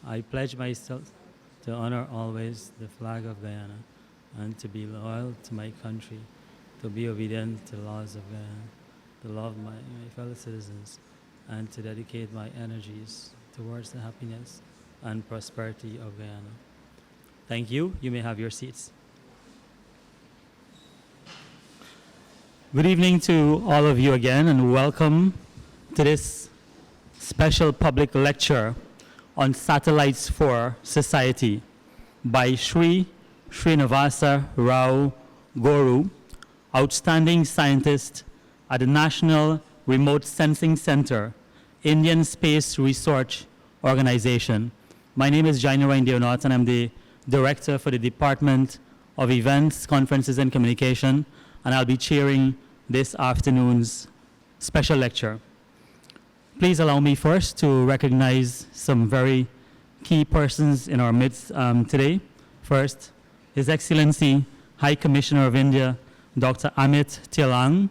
I pledge myself to honor always the flag of Guyana and to be loyal to my country, to be obedient to the laws of Guyana, to love my fellow citizens, and to dedicate my energies towards the happiness and prosperity of Guyana. Thank you. You may have your seats. Good evening to all of you again, and welcome to this special public lecture on Satellites for Society by Shri Srinivasa Rao Goru, outstanding scientist at the National Remote Sensing Center, Indian Space Research Organization. My name is Jainarine Deonauth, and I'm the Director for the Department of Events, Conferences, and Communication, and I'll be chairing this afternoon's special lecture. Please allow me first to recognize some very key persons in our midst today. First, His Excellency High Commissioner of India, Dr. Amit Telang,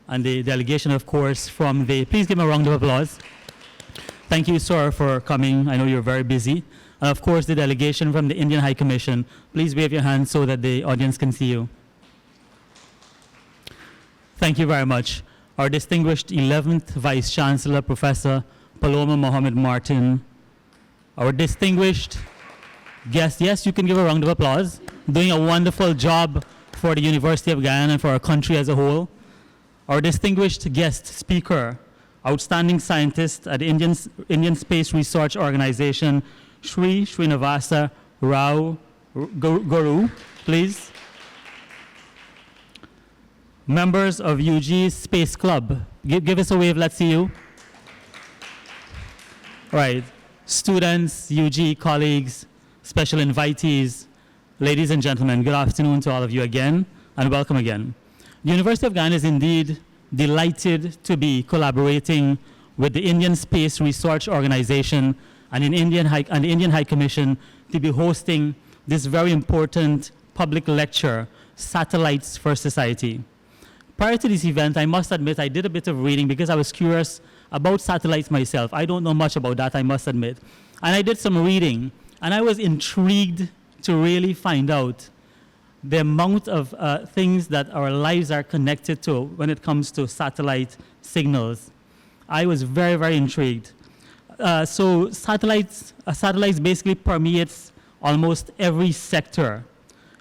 and the delegation, of course, from the, please give him a round of applause. Thank you, sir, for coming. I know you're very busy. And of course, the delegation from the Indian High Commission. Please wave your hand so that the audience can see you. Thank you very much. Our distinguished 11th Vice-Chancellor, Professor Paloma Mohamed Martin. Our distinguished guest, yes, you can give a round of applause, doing a wonderful job for the University of Guyana and for our country as a whole. Our distinguished guest speaker, outstanding scientist at the Indian Space Research Organization, Shri Srinivasa Rao Goru, please. Members of UG's Space Club, give us a wave, let's see you. All right, students, UG colleagues, special invitees, ladies and gentlemen, good afternoon to all of you again, and welcome again. The University of Guyana is indeed delighted to be collaborating with the Indian Space Research Organization and the Indian High Commission to be hosting this very important public lecture, Satellites for Society. Prior to this event, I must admit I did a bit of reading because I was curious about satellites myself. I don't know much about that, I must admit. And I did some reading, and I was intrigued to really find out the amount of things that our lives are connected to when it comes to satellite signals. I was very, very intrigued. So satellites basically permeates almost every sector,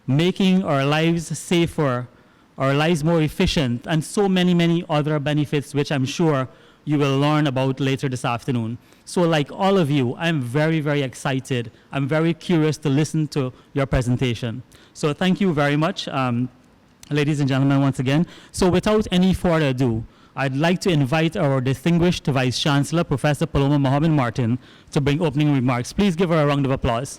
making our lives safer, our lives more efficient, and so many, many other benefits which I'm sure you will learn about later this afternoon. So like all of you, I'm very, very excited. I'm very curious to listen to your presentation. So thank you very much, ladies and gentlemen, once again. So without any further ado, I'd like to invite our distinguished Vice-Chancellor, Professor Paloma Mohamed Martin, to bring opening remarks. Please give her a round of applause.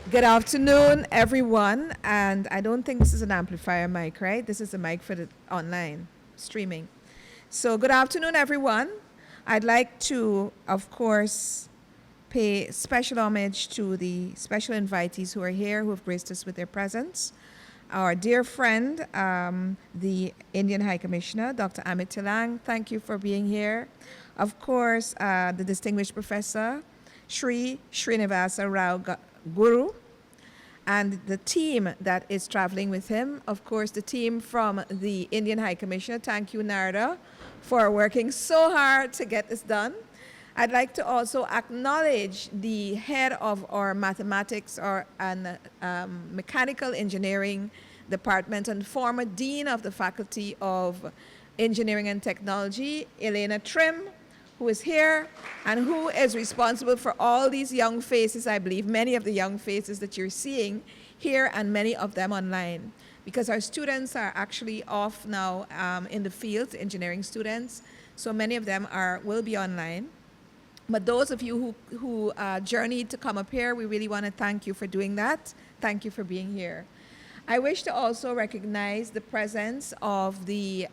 Good afternoon, everyone. And I don't think this is an amplifier mic, right? This is a mic for the online streaming. So good afternoon, everyone. I'd like to, of course, pay special homage to the special invitees who are here, who have graced us with their presence. Our dear friend, the Indian High Commissioner, Dr. Amit Telang, thank you for being here. Of course, the distinguished Professor, Shri Srinivasa Rao Goru, and the team that is traveling with him. Of course, the team from the Indian High Commissioner. Thank you, Narada, for working so hard to get this done. I'd like to also acknowledge the head of our mathematics and mechanical engineering department and former dean of the Faculty of Engineering and Technology, Elena Trim, who is here and who is responsible for all these young faces, I believe, many of the young faces that you're seeing here and many of them online. Because our students are actually off now in the field, engineering students, so many of them will be online. But those of you who journeyed to come up here, we really want to thank you for doing that. Thank you for being here. I wish to also recognize the presence of the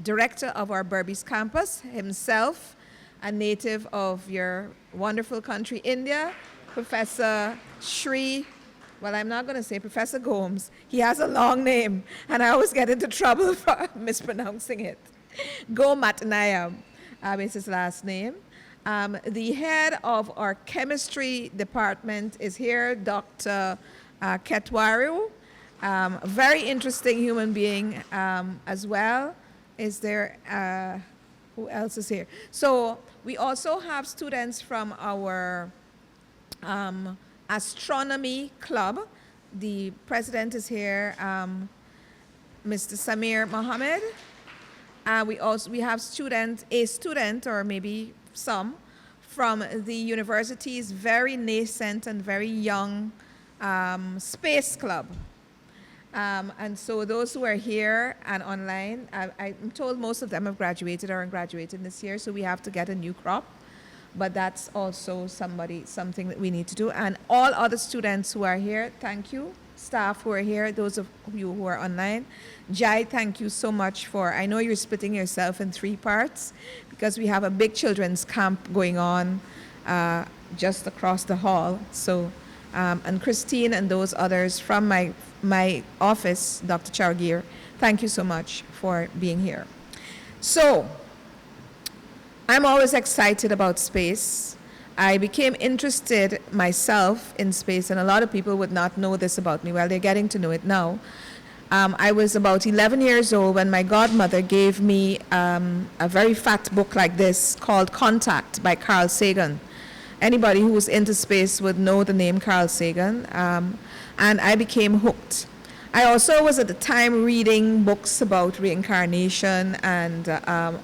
director of our Berbice campus, himself, a native of your wonderful country, India, Professor Shri, well, I'm not going to say Professor Gomes. He has a long name, and I always get into trouble for mispronouncing it. Gomatnayam is his last name. The head of our chemistry department is here, Dr. Ketwaru. Very interesting human being as well. Is there, who else is here? So we also have students from our astronomy club. The president is here, Mr. Samir Mohamed. We have a student or maybe some from the university's very nascent and very young space club. And so those who are here and online, I'm told most of them have graduated or are graduating this year, so we have to get a new crop. But that's also something that we need to do. And all other students who are here, thank you. Staff who are here, those of you who are online. Jai, thank you so much I know you're splitting yourself in 3 parts because we have a big children's camp going on just across the hall. So, and Christine and those others from my office, Dr. Chargir, thank you so much for being here. So, I'm always excited about space. I became interested myself in space, and a lot of people would not know this about me. Well, they're getting to know it now. I was about 11 years old when my godmother gave me a very fat book like this called Contact by Carl Sagan. Anybody who's into space would know the name Carl Sagan, and I became hooked. I also was at the time reading books about reincarnation and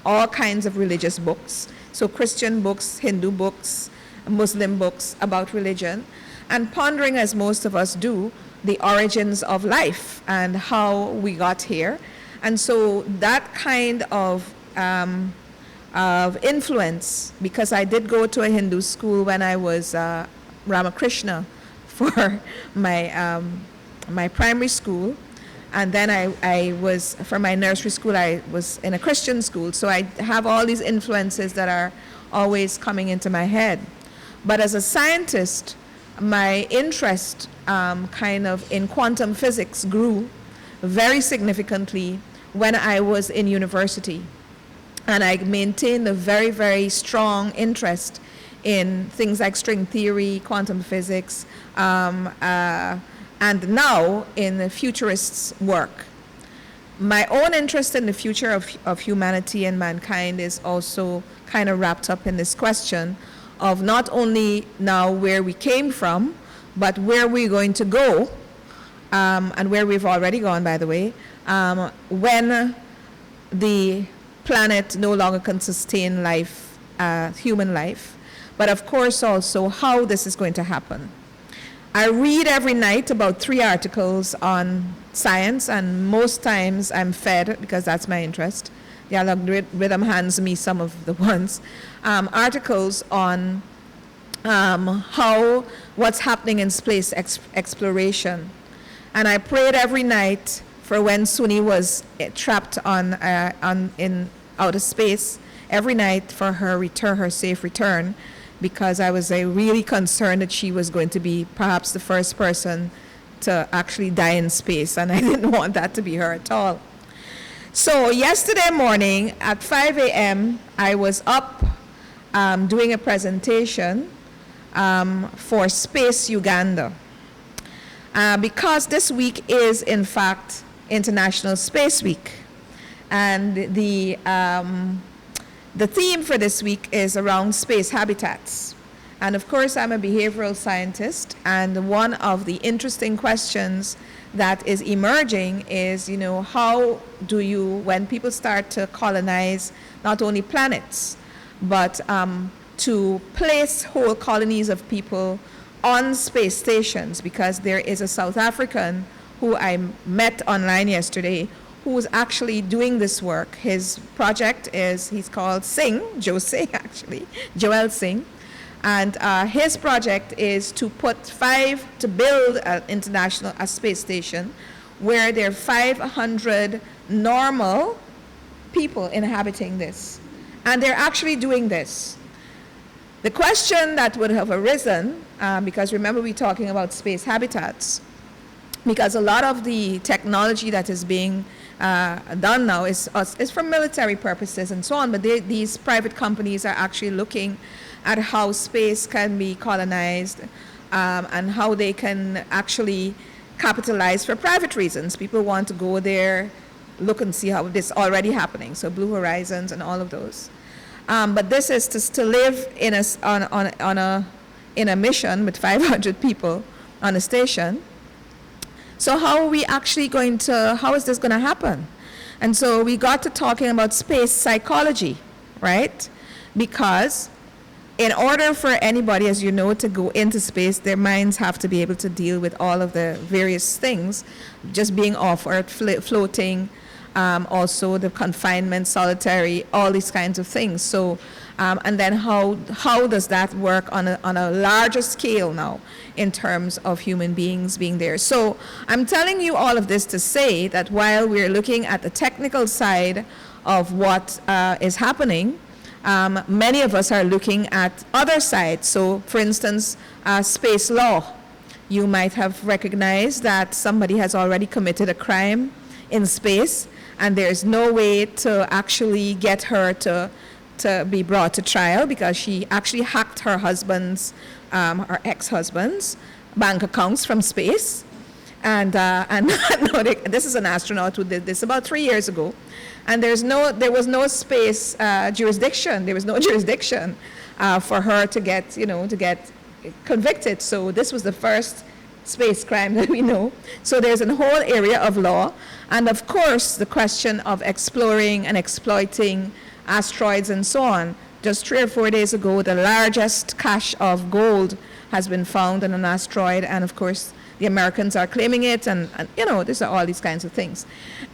all kinds of religious books. So Christian books, Hindu books, Muslim books about religion, and pondering, as most of us do, the origins of life and how we got here. And so that kind of influence, because I did go to a Hindu school when I was Ramakrishna for my primary school, and then I was, for my nursery school, I was in a Christian school, so I have all these influences that are always coming into my head. But as a scientist, my interest kind of in quantum physics grew very significantly when I was in university, and I maintained a very, very strong interest in things like string theory, quantum physics, and now in the futurists' work. My own interest in the future of humanity and mankind is also kind of wrapped up in this question of not only now where we came from, but where we're going to go, and where we've already gone, by the way, when the planet no longer can sustain life, human life, but of course also how this is going to happen. I read every night about 3 articles on science, and most times I'm fed because that's my interest. The algorithm hands me some of the ones. Articles on what's happening in space exploration. And I prayed every night for when Suni was trapped in outer space, every night for her safe return, because I was really concerned that she was going to be perhaps the first person to actually die in space, and I didn't want that to be her at all. So yesterday morning at 5 a.m., I was up doing a presentation for Space Uganda, because this week is, in fact, International Space Week, and the theme for this week is around space habitats. And of course, I'm a behavioral scientist, and one of the interesting questions that is emerging is, how do you, when people start to colonize not only planets, but to place whole colonies of people on space stations, because there is a South African who I met online yesterday who is actually doing this work. His project he's called Joel Singh. And his project is to build a space station where there are 500 normal people inhabiting this. And they're actually doing this. The question that would have arisen, because remember we're talking about space habitats, because a lot of the technology that is being done now is for military purposes and so on, but these private companies are actually looking at how space can be colonized and how they can actually capitalize for private reasons. People want to go there, look and see how this is already happening, so Blue Horizons and all of those. But this is to live in a mission with 500 people on a station. So how are we actually going to, how is this going to happen? And so we got to talking about space psychology, right? Because in order for anybody, as you know, to go into space, their minds have to be able to deal with all of the various things, just being off Earth, floating, also the confinement, solitary, all these kinds of things. So, and then how does that work on a larger scale now in terms of human beings being there? So I'm telling you all of this to say that while we're looking at the technical side of what is happening, many of us are looking at other sides. So for instance, space law. You might have recognized that somebody has already committed a crime in space, and there's no way to actually get her to be brought to trial because she actually hacked her husband's, her ex-husband's bank accounts from space. And no, this is an astronaut who did this about 3 years ago. And there was no space jurisdiction. There was no jurisdiction for her to get convicted. So this was the first space crime that we know. So there's a whole area of law. And of course, the question of exploring and exploiting asteroids and so on. Just 3 or 4 days ago, the largest cache of gold has been found in an asteroid. And of course, the Americans are claiming it. And these are all these kinds of things.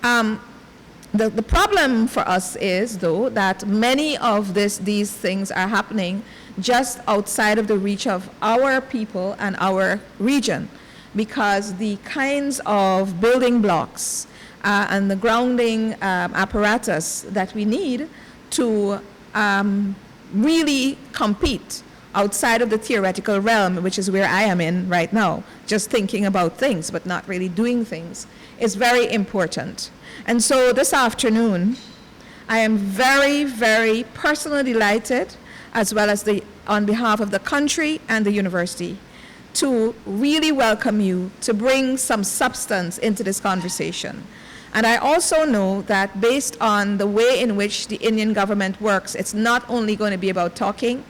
The problem for us is, though, that many of these things are happening just outside of the reach of our people and our region, because the kinds of building blocks and the grounding apparatus that we need to really compete outside of the theoretical realm, which is where I am in right now, just thinking about things but not really doing things, is very important. And so this afternoon, I am very, very personally delighted, as well as on behalf of the country and the university, to really welcome you to bring some substance into this conversation. And I also know that based on the way in which the Indian government works, it's not only going to be about talking.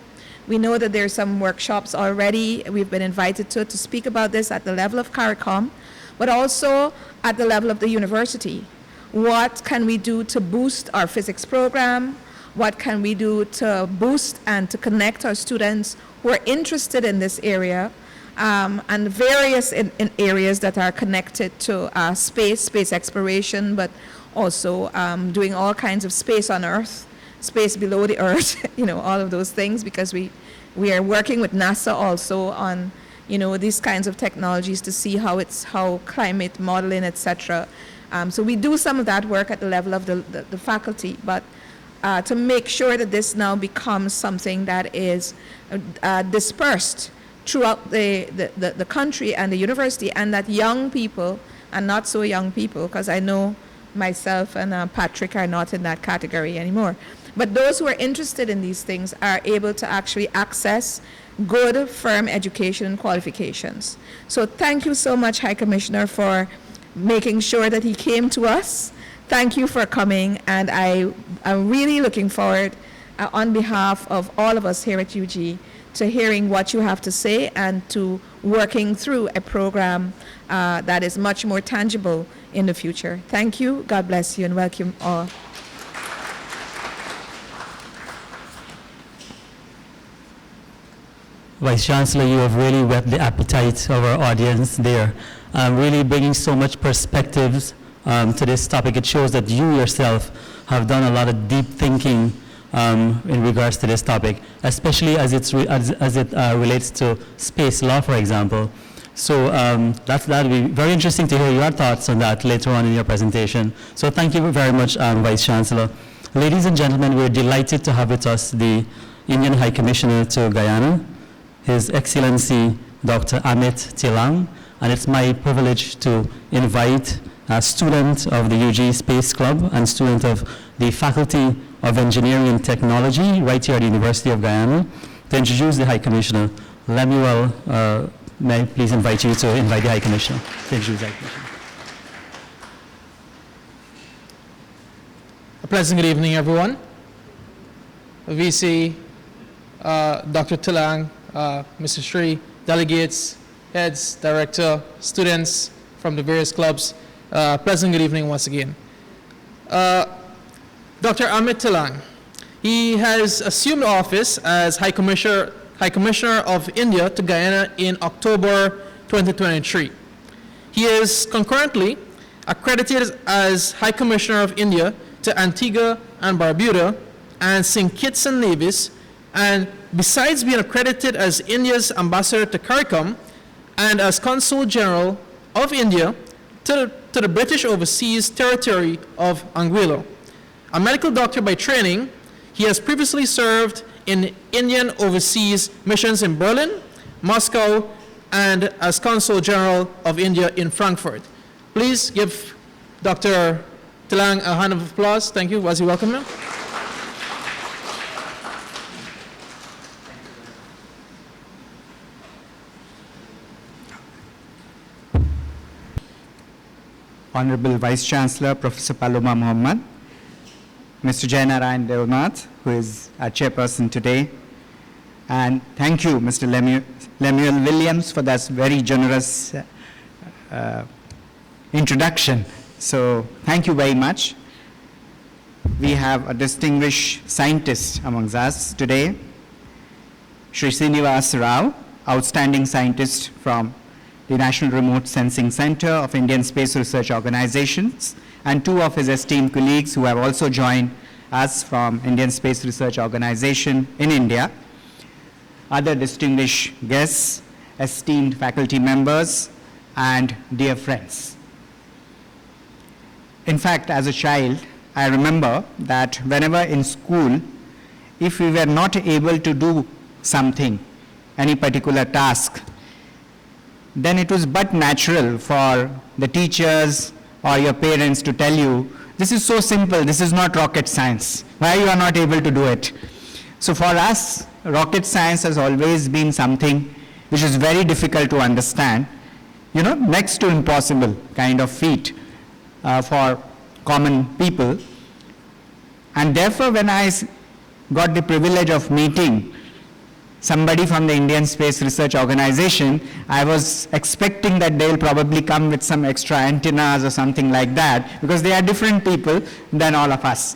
We know that there's some workshops already we've been invited to speak about this at the level of CARICOM, but also at the level of the university. What can we do to boost our physics program? What can we do to boost and to connect our students who are interested in this area, and various in areas that are connected to space exploration, but also doing all kinds of space on Earth, space below the Earth, all of those things, because we are working with NASA also on these kinds of technologies to see how climate modeling, etc. So we do some of that work at the level of the faculty, but to make sure that this now becomes something that is dispersed throughout the country and the university, and that young people and not so young people, because I know myself and Patrick are not in that category anymore, but those who are interested in these things are able to actually access good, firm education and qualifications. So thank you so much, High Commissioner, for making sure that he came to us. Thank you for coming, and I'm really looking forward, on behalf of all of us here at UG, to hearing what you have to say and to working through a program that is much more tangible in the future. Thank you, God bless you, and welcome all. Vice-Chancellor, you have really whet the appetite of our audience there, really bringing so much perspectives to this topic. It shows that you yourself have done a lot of deep thinking in regards to this topic, especially as it relates to space law, for example. So that'll be very interesting to hear your thoughts on that later on in your presentation. So thank you very much, Vice-Chancellor. Ladies and gentlemen, we're delighted to have with us the Indian High Commissioner to Guyana, His Excellency Dr. Amit Telang. and it's my privilege to invite a student of the UG Space Club and student of the Faculty of Engineering and Technology right here at the University of Guyana to introduce the High Commissioner. Lemuel, may I please invite you to invite the High Commissioner to introduce the High Commissioner. A pleasant good evening, everyone. VC, Dr. Telang, Mr. Shri, delegates, heads, director, students from the various clubs, pleasant good evening once again. Dr. Amit Telang, he has assumed office as High Commissioner of India to Guyana in October 2023. He is concurrently accredited as High Commissioner of India to Antigua and Barbuda and St. Kitts and Nevis, and besides being accredited as India's ambassador to CARICOM and as Consul General of India to the British Overseas Territory of Anguilla. A medical doctor by training, he has previously served in Indian overseas missions in Berlin, Moscow, and as Consul General of India in Frankfurt. Please give Dr. Telang a hand of applause. Thank you. Was you welcome him? Honorable Vice-Chancellor, Professor Paloma Mohamed, Mr. Jainarine Deonauth, who is our chairperson today, and thank you, Mr. Lemuel Williams, for that very generous introduction. So thank you very much. We have a distinguished scientist amongst us today, Shri Srinivasa Rao, outstanding scientist from the National Remote Sensing Center of Indian Space Research Organizations, and two of his esteemed colleagues who have also joined us from Indian Space Research Organization in India. Other distinguished guests, esteemed faculty members, and dear friends. In fact, as a child, I remember that whenever in school, if we were not able to do something, any particular task, then it was but natural for the teachers or your parents to tell you, this is so simple, this is not rocket science. Why you are not able to do it? So for us, rocket science has always been something which is very difficult to understand, next to impossible kind of feat for common people. And therefore, when I got the privilege of meeting somebody from the Indian Space Research Organization, I was expecting that they'll probably come with some extra antennas or something like that, because they are different people than all of us.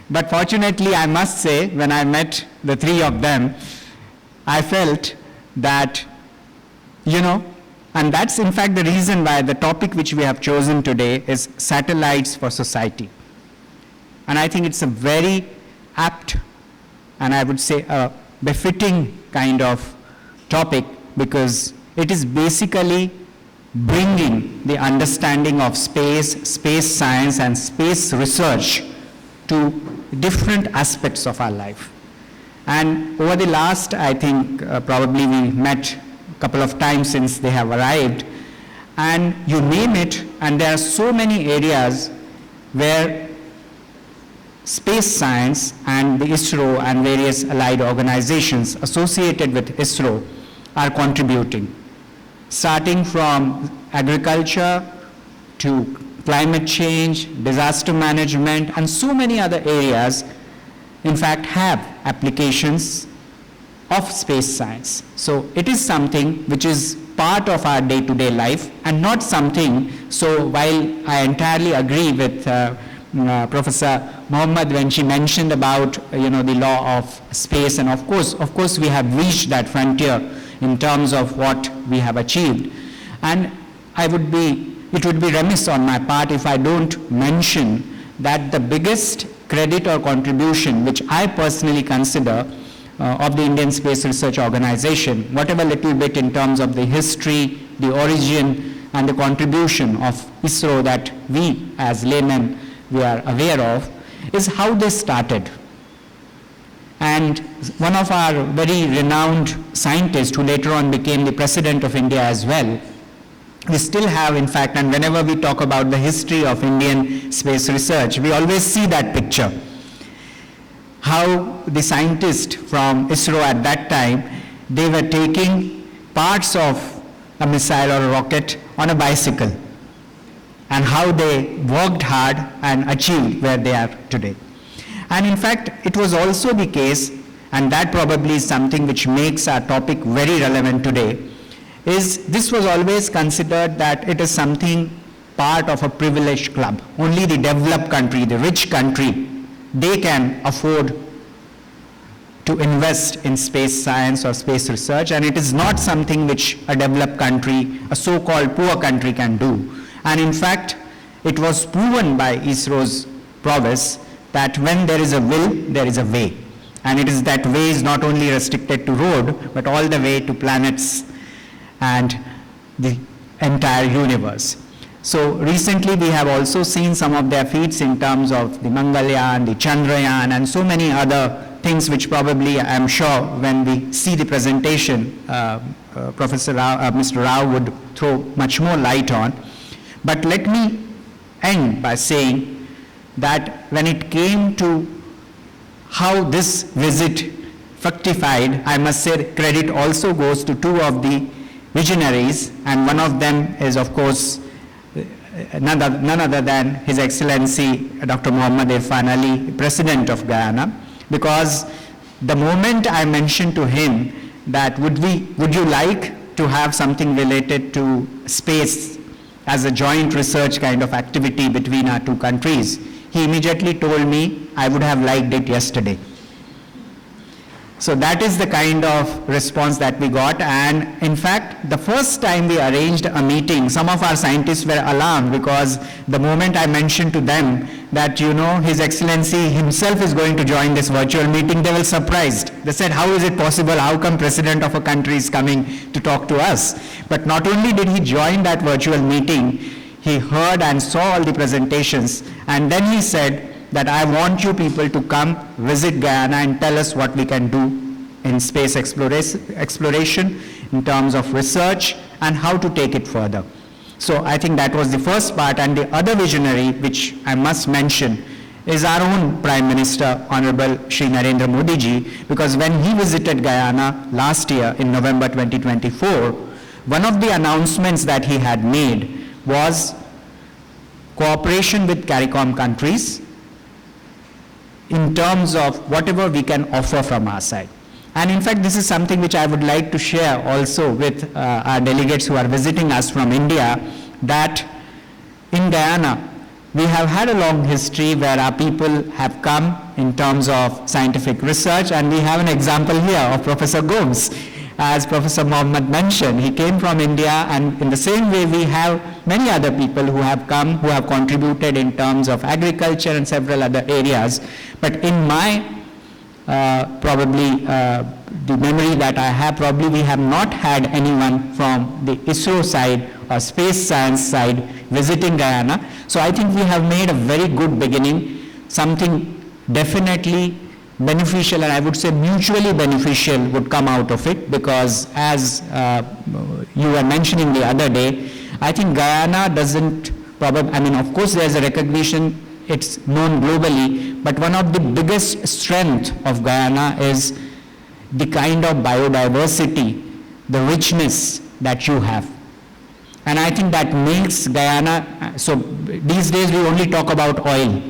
But fortunately, I must say, when I met the three of them, I felt that, and that's in fact the reason why the topic which we have chosen today is satellites for society. And I think it's a very apt, and I would say a befitting kind of topic, because it is basically bringing the understanding of space, space science, and space research to different aspects of our life. And over the last, I think, probably we met a couple of times since they have arrived, and you name it, and there are so many areas where space science and the ISRO and various allied organizations associated with ISRO are contributing, starting from agriculture to climate change, disaster management, and so many other areas, in fact, have applications of space science. So it is something which is part of our day-to-day life, and not something, so while I entirely agree with Professor Mohamed when she mentioned about the law of space, and of course we have reached that frontier in terms of what we have achieved, and it would be remiss on my part if I don't mention that the biggest credit or contribution which I personally consider of the Indian Space Research Organization, whatever little bit in terms of the history, the origin, and the contribution of ISRO that we as laymen we are aware of, is how they started. And one of our very renowned scientists, who later on became the President of India as well, we still have, in fact, and whenever we talk about the history of Indian space research, we always see that picture. How the scientists from ISRO at that time, they were taking parts of a missile or a rocket on a bicycle, and how they worked hard and achieved where they are today. And in fact, it was also the case, and that probably is something which makes our topic very relevant today, is this was always considered that it is something part of a privileged club. Only the developed country, the rich country, they can afford to invest in space science or space research, and it is not something which a developed country, a so-called poor country can do. And in fact, it was proven by ISRO's prowess that when there is a will, there is a way. And it is that way is not only restricted to road, but all the way to planets and the entire universe. So recently we have also seen some of their feats in terms of the Mangalyaan, the Chandrayaan, and so many other things which probably I am sure when we see the presentation, Professor Rao, Mr. Rao would throw much more light on. But let me end by saying that when it came to how this visit fructified, I must say credit also goes to two of the visionaries, and one of them is, of course, none other than His Excellency Dr. Mohamed Ali, President of Guyana, because the moment I mentioned to him that would you like to have something related to space as a joint research kind of activity between our two countries, he immediately told me I would have liked it yesterday. So that is the kind of response that we got, and in fact, the first time we arranged a meeting, some of our scientists were alarmed because the moment I mentioned to them that, you know, His Excellency himself is going to join this virtual meeting, they were surprised. They said, how is it possible? How come President of a country is coming to talk to us? But not only did he join that virtual meeting, he heard and saw all the presentations, and then he said that I want you people to come visit Guyana and tell us what we can do in space exploration in terms of research and how to take it further. So I think that was the first part, and the other visionary which I must mention is our own Prime Minister, Honorable Shri Narendra Modi ji, because when he visited Guyana last year in November 2024, one of the announcements that he had made was cooperation with CARICOM countries in terms of whatever we can offer from our side. And in fact, this is something which I would like to share also with our delegates who are visiting us from India, that in Guyana, we have had a long history where our people have come in terms of scientific research, and we have an example here of Professor Gomes. As Professor Mohamed mentioned, he came from India, and in the same way we have many other people who have come, who have contributed in terms of agriculture and several other areas. But in my the memory that I have, probably we have not had anyone from the ISRO side or space science side visiting Guyana. So I think we have made a very good beginning, something definitely beneficial, and I would say mutually beneficial would come out of it, because as you were mentioning the other day, I think Guyana doesn't probably, I mean, of course there's a recognition, it's known globally, but one of the biggest strength of Guyana is the kind of biodiversity, the richness that you have. And I think that makes Guyana, so these days we only talk about oil,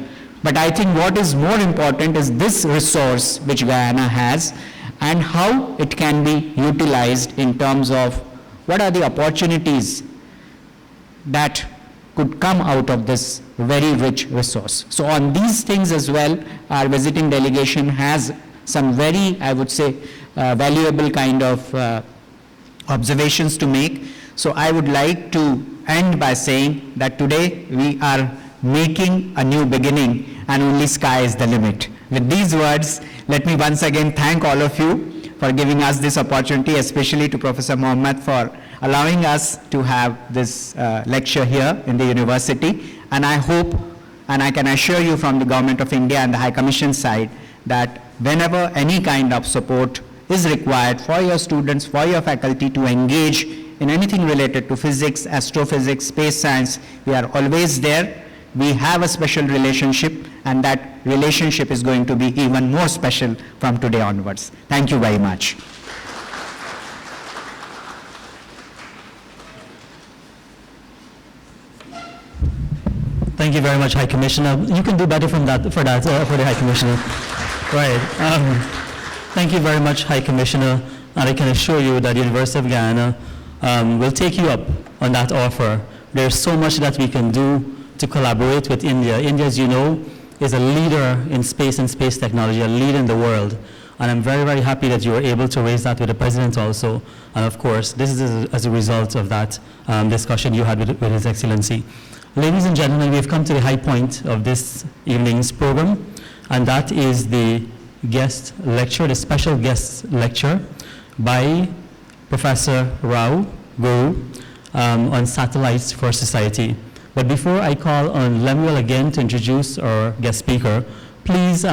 but I think what is more important is this resource which Guyana has and how it can be utilized in terms of what are the opportunities that could come out of this very rich resource. So on these things as well, our visiting delegation has some very, I would say, valuable kind of observations to make. So I would like to end by saying that today we are making a new beginning, and only sky is the limit. With these words, let me once again thank all of you for giving us this opportunity, especially to Professor Mohamed for allowing us to have this lecture here in the university. And I hope, and I can assure you from the Government of India and the High Commission side, that whenever any kind of support is required for your students, for your faculty to engage in anything related to physics, astrophysics, space science, we are always there. We have a special relationship, and that relationship is going to be even more special from today onwards. Thank you very much. Thank you very much, High Commissioner. You can do better from that, for the High Commissioner. Right. Thank you very much, High Commissioner, and I can assure you that the University of Guyana will take you up on that offer. There's so much that we can do to collaborate with India. India, as you know, is a leader in space and space technology, a leader in the world. And I'm very, very happy that you were able to raise that with the President also. And of course, this is as a result of that discussion you had with His Excellency. Ladies and gentlemen, we've come to the high point of this evening's program, and that is the guest lecture, the special guest lecture by Professor Rao Goru on satellites for society. But before I call on Lemuel again to introduce our guest speaker, please,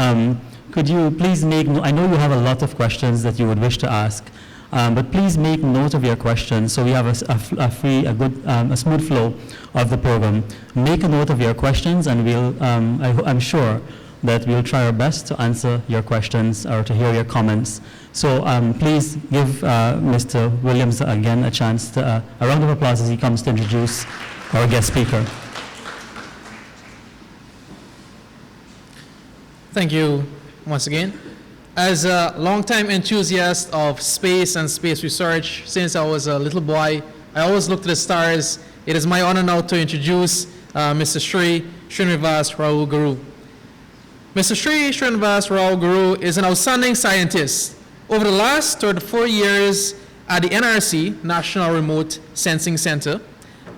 could you please make, I know you have a lot of questions that you would wish to ask, but please make note of your questions so we have a smooth flow of the program. Make a note of your questions, and we'll, I'm sure that we'll try our best to answer your questions or to hear your comments. So please give Mr. Williams again a chance to, a round of applause as he comes to introduce our guest speaker. Thank you once again. As a longtime enthusiast of space and space research, since I was a little boy, I always looked to the stars. It is my honor now to introduce Mr. Shri Srinivasa Rao Goru. Mr. Shri Srinivasa Rao Goru is an outstanding scientist. Over the last 34 years at the NRSC, National Remote Sensing Center,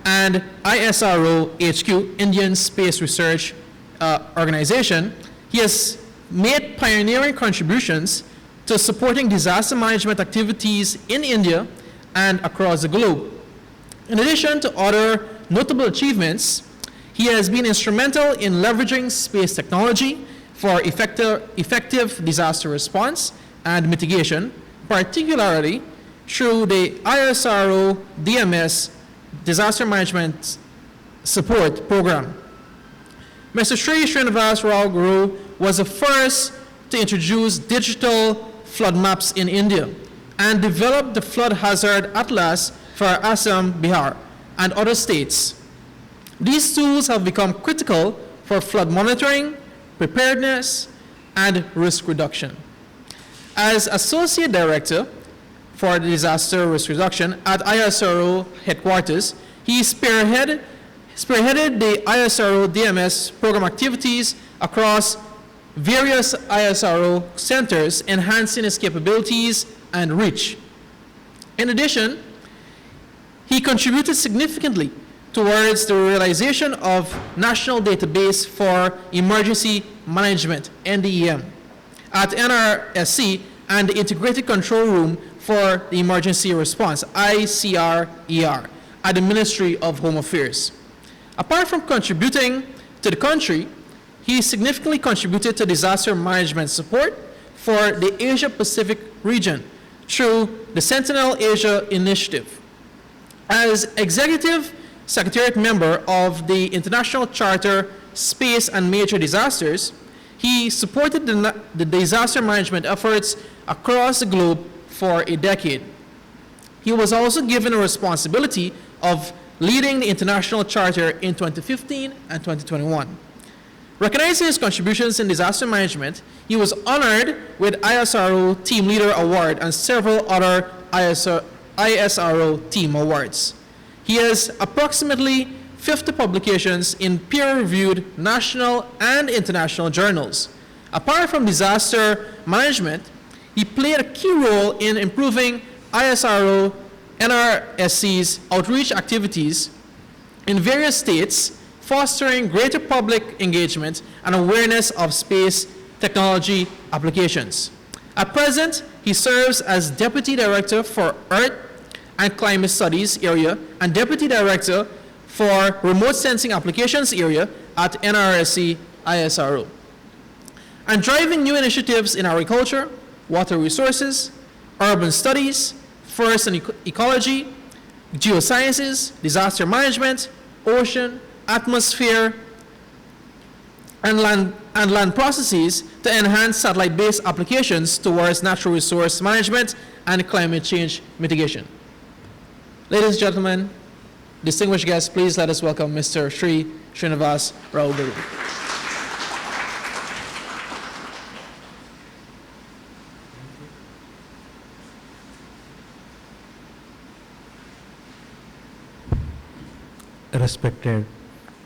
and ISRO HQ, Indian Space Research Organization, he has made pioneering contributions to supporting disaster management activities in India and across the globe. In addition to other notable achievements, he has been instrumental in leveraging space technology for effective disaster response and mitigation, particularly through the ISRO DMS Disaster Management Support Program. Mr. Shri Srinivasa Rao Goru was the first to introduce digital flood maps in India and developed the Flood Hazard Atlas for Assam, Bihar, and other states. These tools have become critical for flood monitoring, preparedness, and risk reduction. As Associate Director for Disaster Risk Reduction at ISRO headquarters, he spearheaded the ISRO DMS program activities across various ISRO centers, enhancing its capabilities and reach. In addition, he contributed significantly towards the realization of National Database for Emergency Management, NDEM, at NRSC, and the Integrated Control Room for the Emergency Response, ICRER, at the Ministry of Home Affairs. Apart from contributing to the country, he significantly contributed to disaster management support for the Asia-Pacific region through the Sentinel Asia Initiative. As Executive Secretariat member of the International Charter Space and Major Disasters, he supported the disaster management efforts across the globe for a decade. He was also given a responsibility of leading the International Charter in 2015 and 2021. Recognizing his contributions in disaster management, he was honored with ISRO Team Leader Award and several other ISRO Team Awards. He has approximately 50 publications in peer-reviewed national and international journals. Apart from disaster management, he played a key role in improving ISRO NRSC's outreach activities in various states, fostering greater public engagement and awareness of space technology applications. At present, he serves as Deputy Director for Earth and Climate Studies area and Deputy Director for Remote Sensing Applications area at NRSC ISRO. And driving new initiatives in agriculture, water resources, urban studies, forest and ecology, geosciences, disaster management, ocean, atmosphere, and land processes to enhance satellite-based applications towards natural resource management and climate change mitigation. Ladies and gentlemen, distinguished guests, please let us welcome Mr. Shri Srinivasa Rao Goru. Respected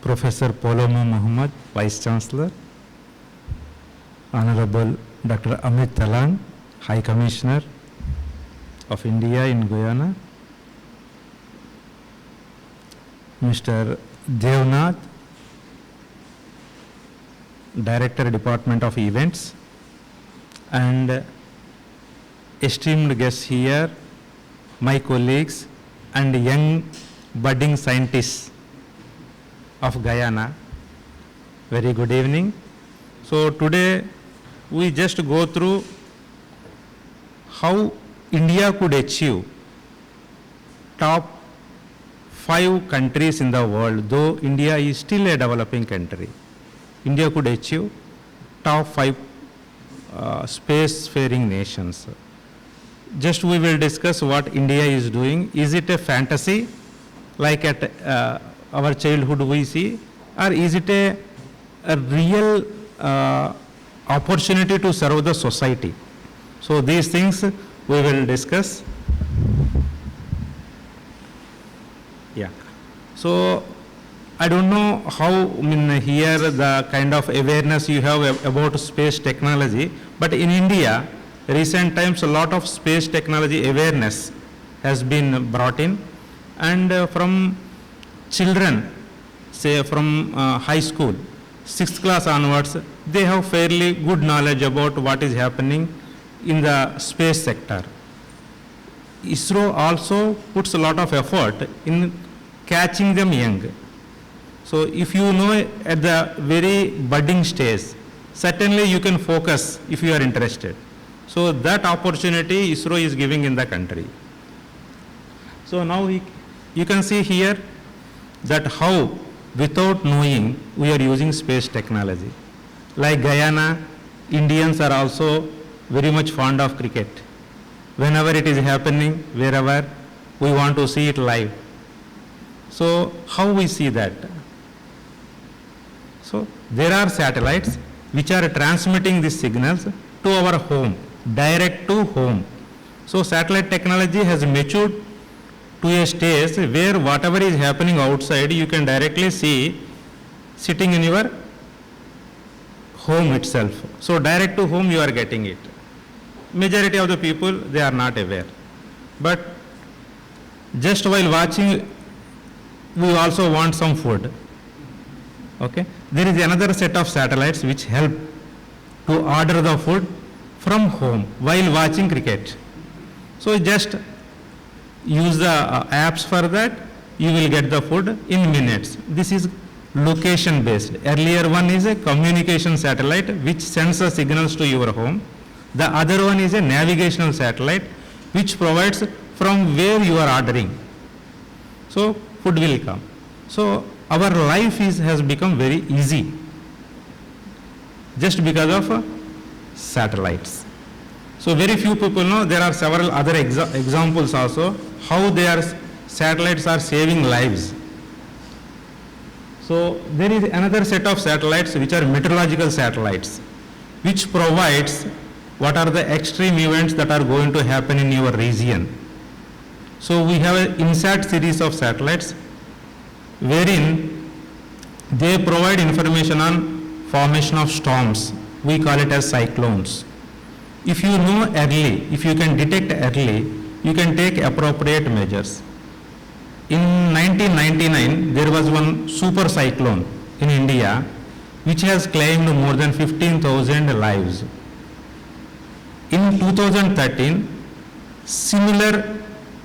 Professor Paloma Mohamed, Vice-Chancellor, Honorable Dr. Amit Telang, High Commissioner of India in Guyana, Mr. Deonauth, Director, Department of Events, and esteemed guests here, my colleagues and young budding scientists of Guyana. Very good evening. So today we just go through how India could achieve top 5 countries in the world, though India is still a developing country. India could achieve top 5 spacefaring nations. Just we will discuss what India is doing. Is it a fantasy like at our childhood we see, or is it a real opportunity to serve the society? So these things we will discuss. Yeah. So I don't know how here the kind of awareness you have about space technology, but in India, recent times a lot of space technology awareness has been brought in, and from children, say from high school, 6th class onwards, they have fairly good knowledge about what is happening in the space sector. ISRO also puts a lot of effort in catching them young. So if you know at the very budding stage, certainly you can focus if you are interested. So that opportunity ISRO is giving in the country. So now you can see here that how without knowing we are using space technology. Like Guyana, Indians are also very much fond of cricket. Whenever it is happening, wherever, we want to see it live. So how we see that? So there are satellites which are transmitting these signals to our home, direct to home. So satellite technology has matured to a stage where whatever is happening outside, you can directly see sitting in your home itself. So direct to home you are getting it. Majority of the people, they are not aware. But just while watching, we also want some food. Okay? There is another set of satellites which help to order the food from home while watching cricket. So just use the apps for that, you will get the food in minutes. This is location based. Earlier one is a communication satellite which sends the signals to your home. The other one is a navigational satellite which provides from where you are ordering. So food will come. So our life has become very easy just because of satellites. So very few people know. There are several other examples also how satellites are saving lives. So there is another set of satellites which are meteorological satellites, which provides what are the extreme events that are going to happen in your region. So we have an INSAT series of satellites wherein they provide information on formation of storms. We call it as cyclones. If you know early, if you can detect early, you can take appropriate measures. In 1999, there was one super cyclone in India which has claimed more than 15,000 lives. In 2013, similar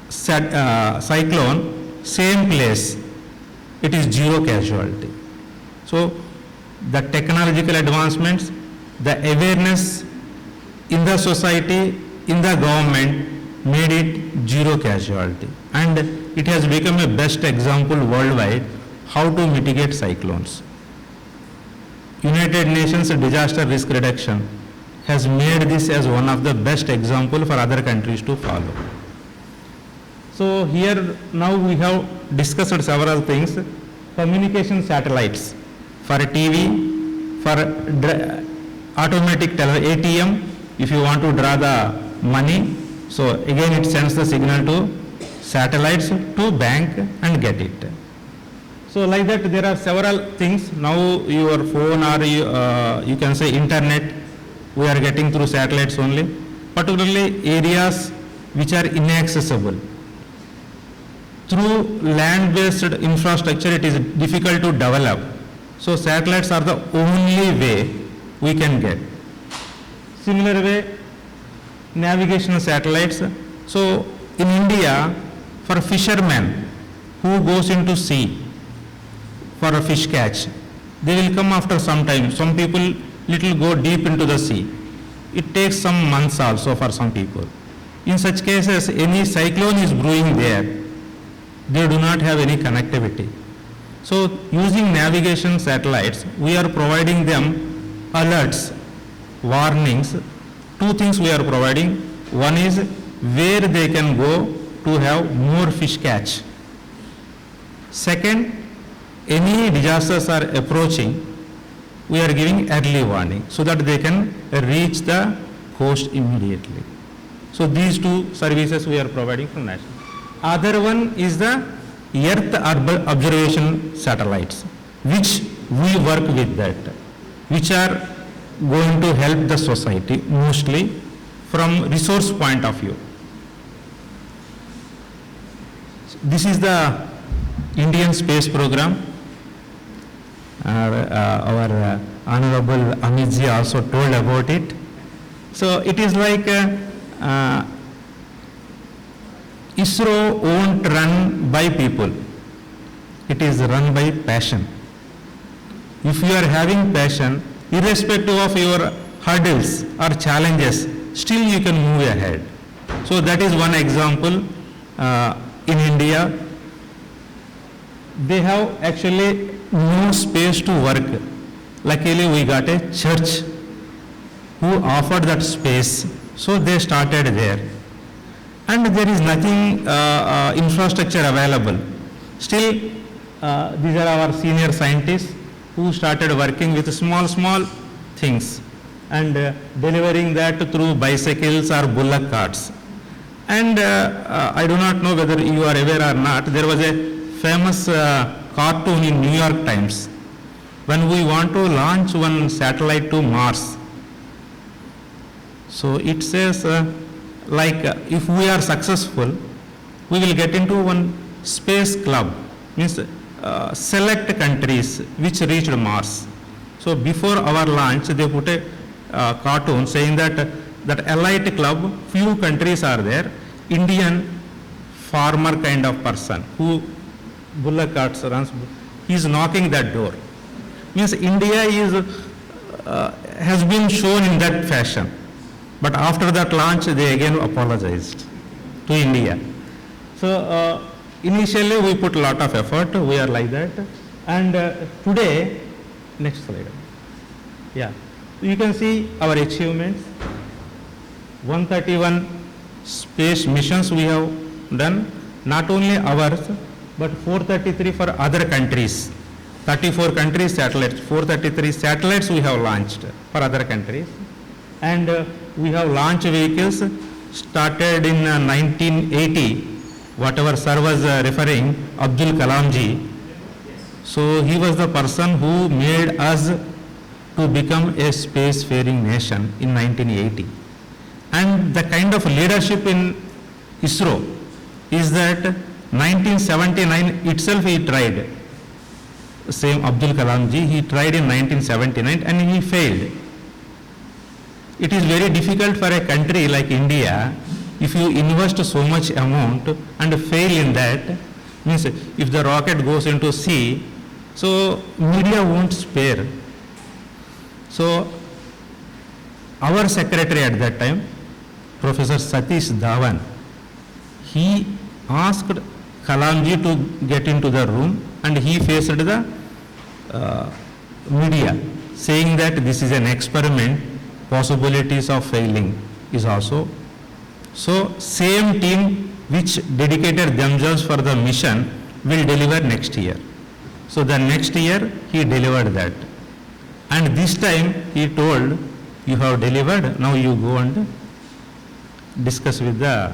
cyclone, same place, it is zero casualty. So the technological advancements, the awareness in the society, in the government, made it zero casualty. And it has become a best example worldwide how to mitigate cyclones. United Nations Disaster Risk Reduction has made this as one of the best example for other countries to follow. So here now we have discussed several things. Communication satellites for TV, for automatic ATM, if you want to draw the money, so again it sends the signal to satellites to bank and get it. So like that there are several things. Now your phone or you can say internet, we are getting through satellites only, particularly areas which are inaccessible. Through land-based infrastructure it is difficult to develop. So satellites are the only way we can get. Similar way, navigational satellites. So in India, for fishermen who goes into sea for a fish catch, they will come after some time. Some people little go deep into the sea. It takes some months also for some people. In such cases, any cyclone is brewing there, they do not have any connectivity. So using navigation satellites, we are providing them alerts, warnings. Two things we are providing. One is where they can go to have more fish catch. Second, any disasters are approaching, we are giving early warning so that they can reach the coast immediately. So these two services we are providing from national. Other one is the Earth observation satellites, which we work with that, which are going to help the society mostly from resource point of view. This is the Indian space program. Our Honorable Amit ji also told about it. So it is like ISRO won't run by people. It is run by passion. If you are having passion, irrespective of your hurdles or challenges, still you can move ahead. So that is one example. In India, they have actually no space to work. Luckily, we got a church who offered that space, so they started there. And there is nothing infrastructure available. Still, these are our senior scientists who started working with small things and delivering that through bicycles or bullock carts. And I do not know whether you are aware or not, there was a famous cartoon in New York Times when we want to launch one satellite to Mars. So it says if we are successful, we will get into one space club, means select countries which reached Mars. So before our launch, they put a cartoon saying that elite club, few countries are there, Indian farmer kind of person who bullock carts runs, he is knocking that door. Means India is has been shown in that fashion. But after that launch, they again apologized to India. So initially we put a lot of effort, we are like that. And today, next slide. Yeah, you can see our achievements. 131 space missions we have done, not only ours, but 433 for other countries. 34 countries satellites, 433 satellites we have launched for other countries. And we have launch vehicles started in 1980, whatever sir was referring, Abdul Kalam ji. So he was the person who made us to become a spacefaring nation in 1980. And the kind of leadership in ISRO is that 1979 itself he tried. Same Abdul Kalam ji, he tried in 1979 and he failed. It is very difficult for a country like India, if you invest so much amount and fail in that, means if the rocket goes into sea, so media won't spare. So our secretary at that time, Professor Satish Dhawan, he asked Kalamji to get into the room, and he faced the media, saying that this is an experiment, possibilities of failing is also. So same team which dedicated themselves for the mission will deliver next year. So the next year he delivered that. And this time he told, you have delivered, now you go and discuss with the,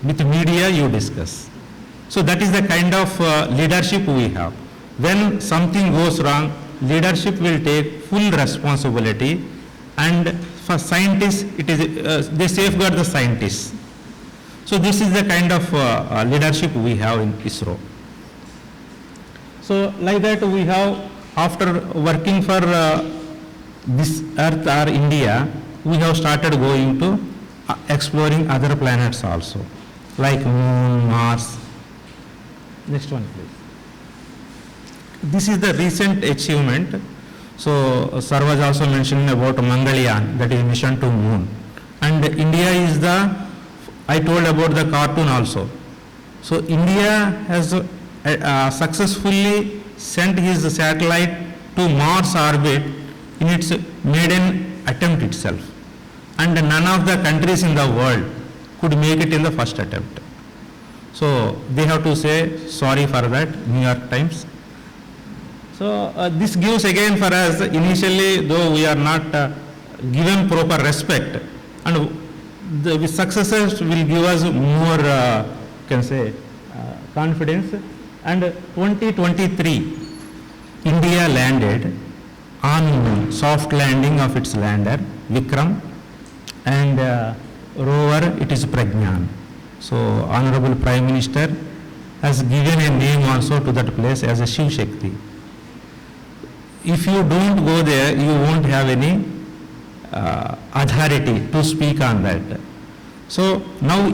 with media you discuss. So that is the kind of leadership we have. When something goes wrong, leadership will take full responsibility, and for scientists, it is, they safeguard the scientists. So this is the kind of leadership we have in ISRO. So like that we have, after working for this Earth or India, we have started going to exploring other planets also, like Moon, Mars. Next one, please. This is the recent achievement. So Sir was also mentioning about Mangalyaan, that is mission to Moon. And India is the, I told about the cartoon also. So India has successfully sent his satellite to Mars orbit in its maiden attempt itself. And none of the countries in the world could make it in the first attempt. So they have to say sorry for that, New York Times. So this gives again for us, initially though we are not given proper respect, and the successes will give us more, can say, confidence. And 2023, India landed on soft landing of its lander, Vikram, and rover, it is Pragyan. So Honorable Prime Minister has given a name also to that place as a Shiv Shakti. If you don't go there, you won't have any authority to speak on that. So now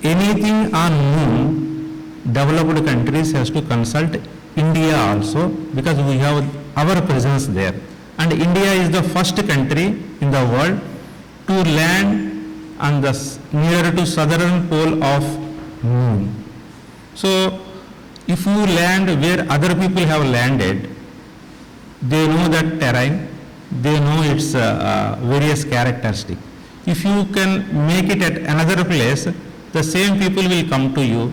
anything on moon, developed countries has to consult India also, because we have our presence there. And India is the first country in the world to land on the near to southern pole of moon. So if you land where other people have landed, they know that terrain, they know its various characteristics. If you can make it at another place, the same people will come to you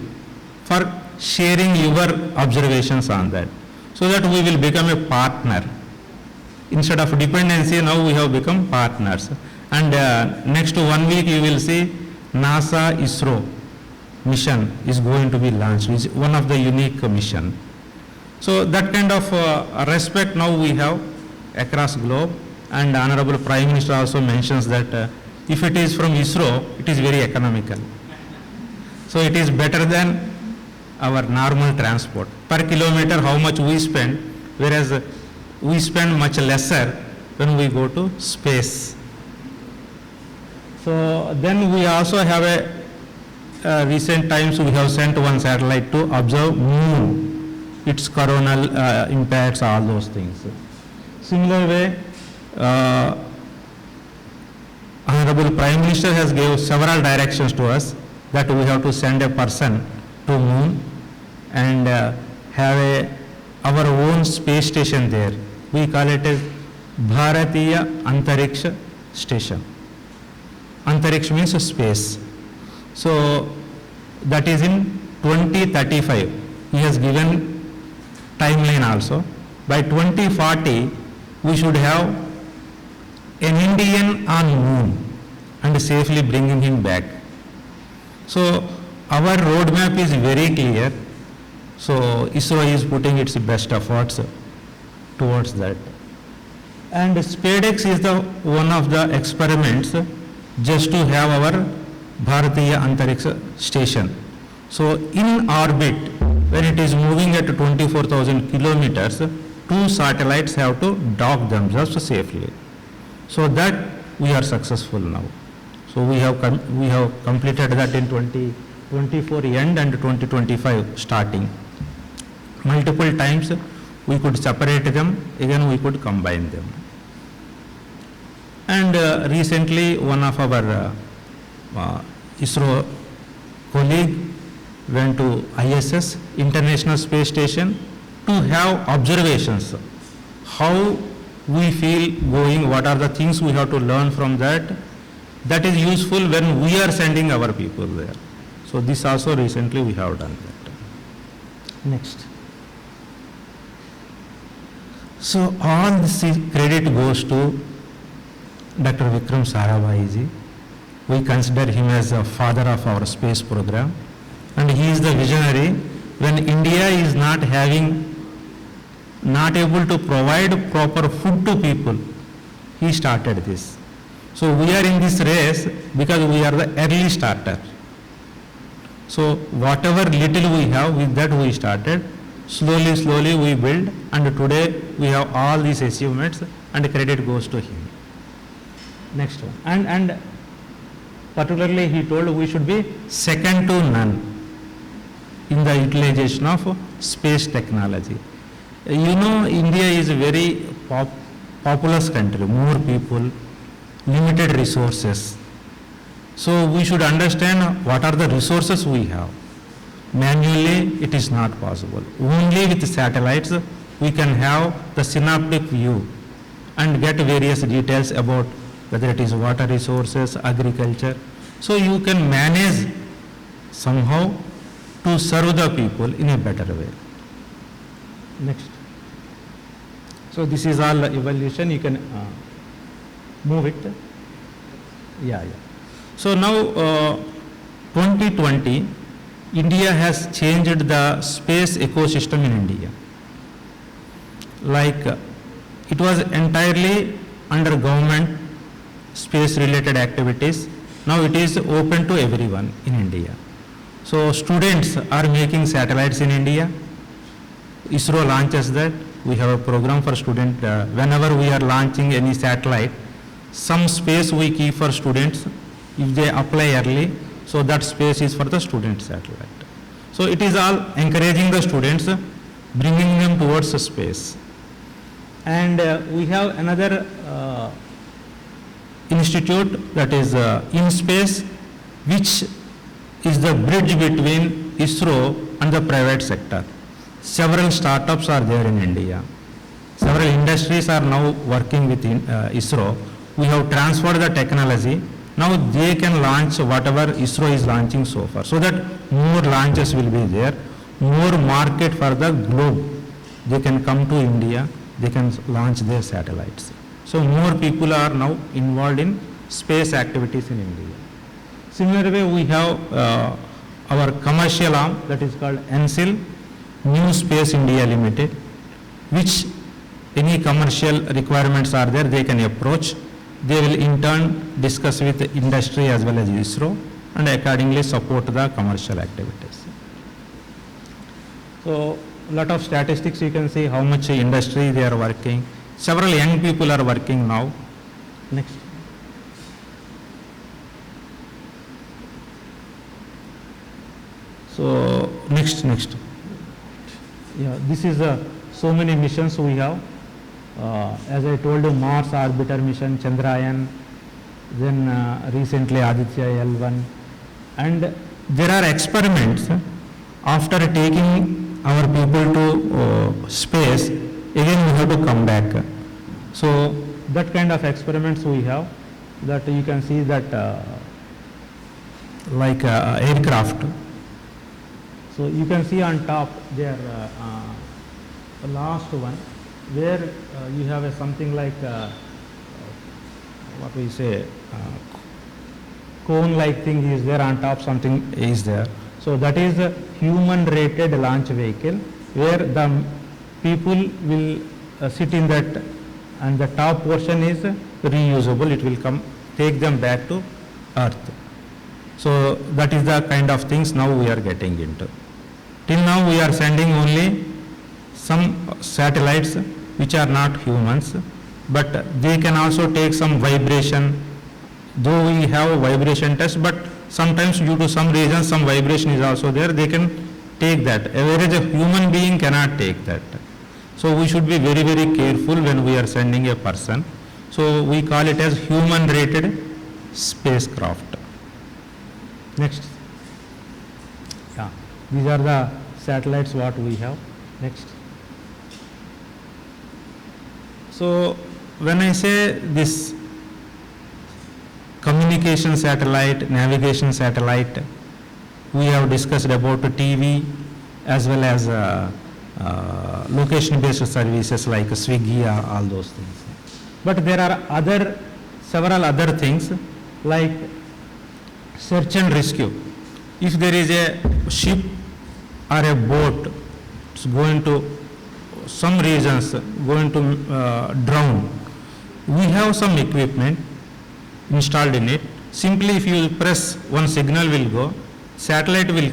for sharing your observations on that, so that we will become a partner. Instead of dependency, now we have become partners. And next 1 week you will see NASA ISRO mission is going to be launched, which is one of the unique mission. So that kind of respect now we have across globe, and Honorable Prime Minister also mentions that if it is from ISRO, it is very economical. So it is better than our normal transport. Per kilometer how much we spend, whereas we spend much lesser when we go to space. So then we also have a recent times we have sent one satellite to observe moon, its coronal impacts, all those things. Similar way, Honorable Prime Minister has given several directions to us that we have to send a person to moon and have our own space station there. We call it as Bharatiya Antariksha Station. Antariksha means space. So that is in 2035. He has given timeline also. By 2040, we should have an Indian on moon and safely bringing him back. So our roadmap is very clear. So ISRO is putting its best efforts towards that. And SpaceX is the one of the experiments just to have our Bharatiya Antariksha Station. So in orbit, when it is moving at 24,000 kilometers, 2 satellites have to dock themselves safely. So that we are successful now. So we have completed that in 2024 end and 2025 starting. Multiple times we could separate them, again we could combine them. And recently one of our ISRO colleague went to ISS, International Space Station, to have observations. How we feel going, what are the things we have to learn from that. That is useful when we are sending our people there. So this also recently we have done that. Next. So all this credit goes to Dr. Vikram Sarabhai ji. We consider him as the father of our space program, and he is the visionary. When India is not able to provide proper food to people, he started this. So we are in this race because we are the early starter. So whatever little we have, with that we started. Slowly we build, and today we have all these achievements, and credit goes to him. Next one. And particularly he told we should be second to none in the utilization of space technology. You know, India is a very populous country, more people, limited resources. So we should understand what are the resources we have. Manually, it is not possible. Only with satellites, we can have the synoptic view and get various details about whether it is water resources, agriculture. So you can manage somehow to serve the people in a better way. Next. So this is all evaluation. You can move it. Yeah. So now 2020, India has changed the space ecosystem in India. Like it was entirely under government space related activities. Now it is open to everyone in India. So students are making satellites in India. ISRO launches that. We have a program for students. Whenever we are launching any satellite, some space we keep for students. If they apply early, so that space is for the student satellite. So it is all encouraging the students, bringing them towards the space. And we have another institute, that is InSpace, which is the bridge between ISRO and the private sector. Several startups are there in India. Several industries are now working with ISRO. We have transferred the technology. Now they can launch whatever ISRO is launching so far, so that more launches will be there, more market for the globe. They can come to India, they can launch their satellites. So more people are now involved in space activities in India. Similarly, we have our commercial arm, that is called NSIL, New Space India Limited, which any commercial requirements are there, they can approach. They will in turn discuss with the industry as well as ISRO and accordingly support the commercial activities. So a lot of statistics you can see how much industry they are working. Several young people are working now. Next. So next. Yeah, this is so many missions we have. As I told you, Mars Orbiter mission, Chandrayaan, then recently Aditya L1. And there are experiments after taking our people to space, again we have to come back. So that kind of experiments we have, that you can see that like aircraft. So you can see on top there, the last one, where you have something like what we say, cone like thing is there, on top something is there. So that is a human rated launch vehicle where the people will sit in that, and the top portion is reusable. It will take them back to Earth. So that is the kind of things now we are getting into. Till now we are sending only some satellites which are not humans, but they can also take some vibration. Though we have a vibration test, but sometimes due to some reason some vibration is also there, they can take that. Whereas a human being cannot take that. So we should be very, very careful when we are sending a person. So we call it as human rated spacecraft. Next. Yeah. These are the satellites what we have. Next. So when I say this communication satellite, navigation satellite, we have discussed about TV as well as location-based services like Swiggy, all those things. But there are several other things like search and rescue. If there is a ship or a boat it's going to some regions going to drown, we have some equipment installed in it. Simply if you press, one signal will go, satellite will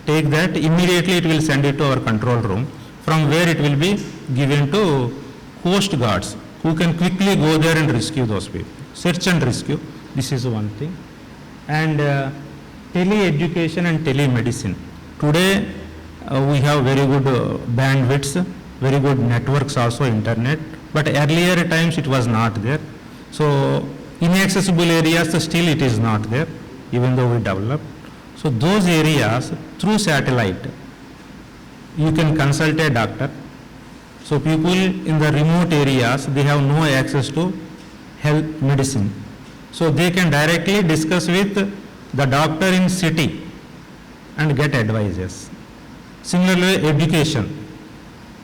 take that, immediately it will send it to our control room, from where it will be given to coast guards who can quickly go there and rescue those people. Search and rescue, this is one thing. And tele-education and telemedicine. Today we have very good bandwidths, very good networks also, internet, but earlier times it was not there. So inaccessible areas still it is not there, even though we developed. So those areas through satellite, you can consult a doctor. So people in the remote areas, they have no access to health medicine. So they can directly discuss with the doctor in city and get advices. Similarly, education.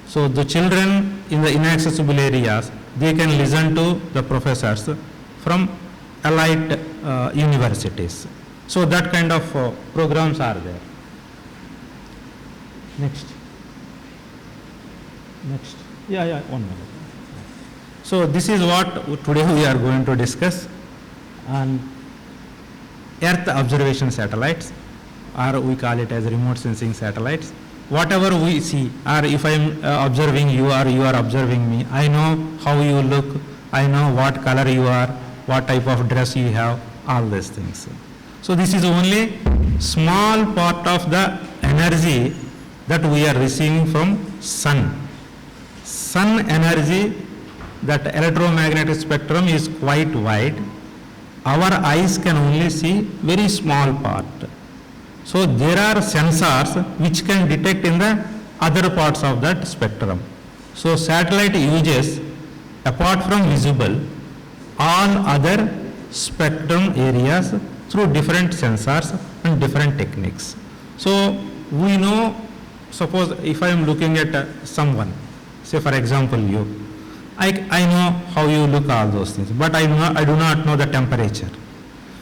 So the children in the inaccessible areas, they can listen to the professors from allied universities. So that kind of programs are there. Next. Yeah, 1 minute. So this is what today we are going to discuss on Earth observation satellites, or we call it as remote sensing satellites. Whatever we see, or if I am observing you or you are observing me, I know how you look, I know what color you are, what type of dress you have, all these things. So this is only small part of the energy that we are receiving from sun. Sun energy, that electromagnetic spectrum is quite wide. Our eyes can only see very small part. So there are sensors which can detect in the other parts of that spectrum. So satellite uses, apart from visible, all other spectrum areas through different sensors and different techniques. So we know, suppose if I am looking at someone, say for example you, I know how you look, all those things, but I do not know the temperature.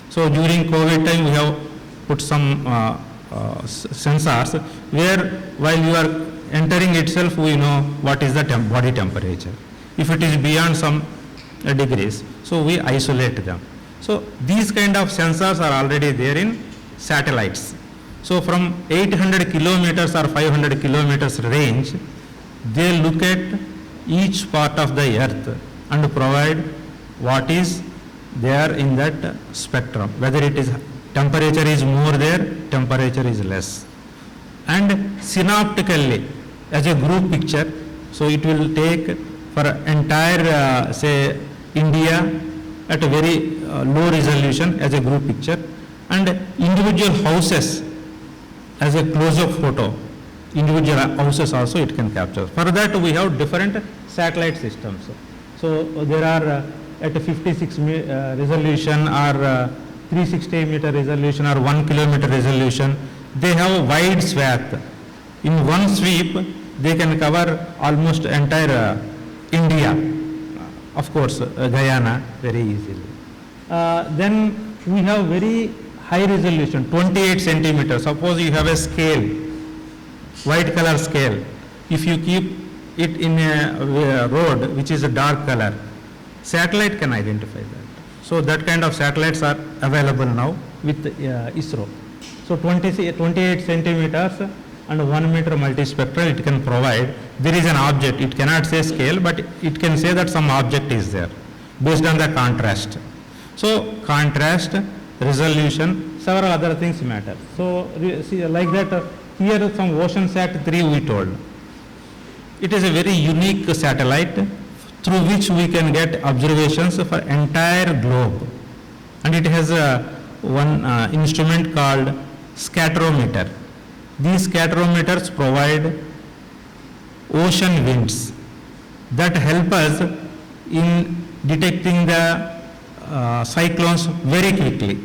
So during COVID time we have put some sensors where while you are entering itself we know what is the body temperature. If it is beyond some degrees, so we isolate them. So these kind of sensors are already there in satellites. So from 800 kilometers or 500 kilometers range, they look at each part of the earth and provide what is there in that spectrum, whether it is temperature is more there, temperature is less. And synoptically, as a group picture, so it will take for entire say India at a very low resolution as a group picture, and individual houses as a close-up photo, individual houses also it can capture. For that we have different satellite systems. So there are at 56 resolution or 360 meter resolution or 1 kilometer resolution, they have a wide swath. In one sweep they can cover almost entire India, of course Guyana very easily. Then we have very high resolution, 28 centimeters. Suppose you have a scale, white color scale. If you keep it in a road which is a dark color, satellite can identify that. So that kind of satellites are available now with ISRO. So 28 centimeters and 1 meter multispectral it can provide. There is an object, it cannot say scale, but it can say that some object is there based on the contrast. So contrast, resolution, several other things matter. So see, like that, here some OceanSat 3 we told. It is a very unique satellite through which we can get observations for entire globe. And it has one instrument called scatterometer. These scatterometers provide ocean winds that help us in detecting the cyclones very quickly.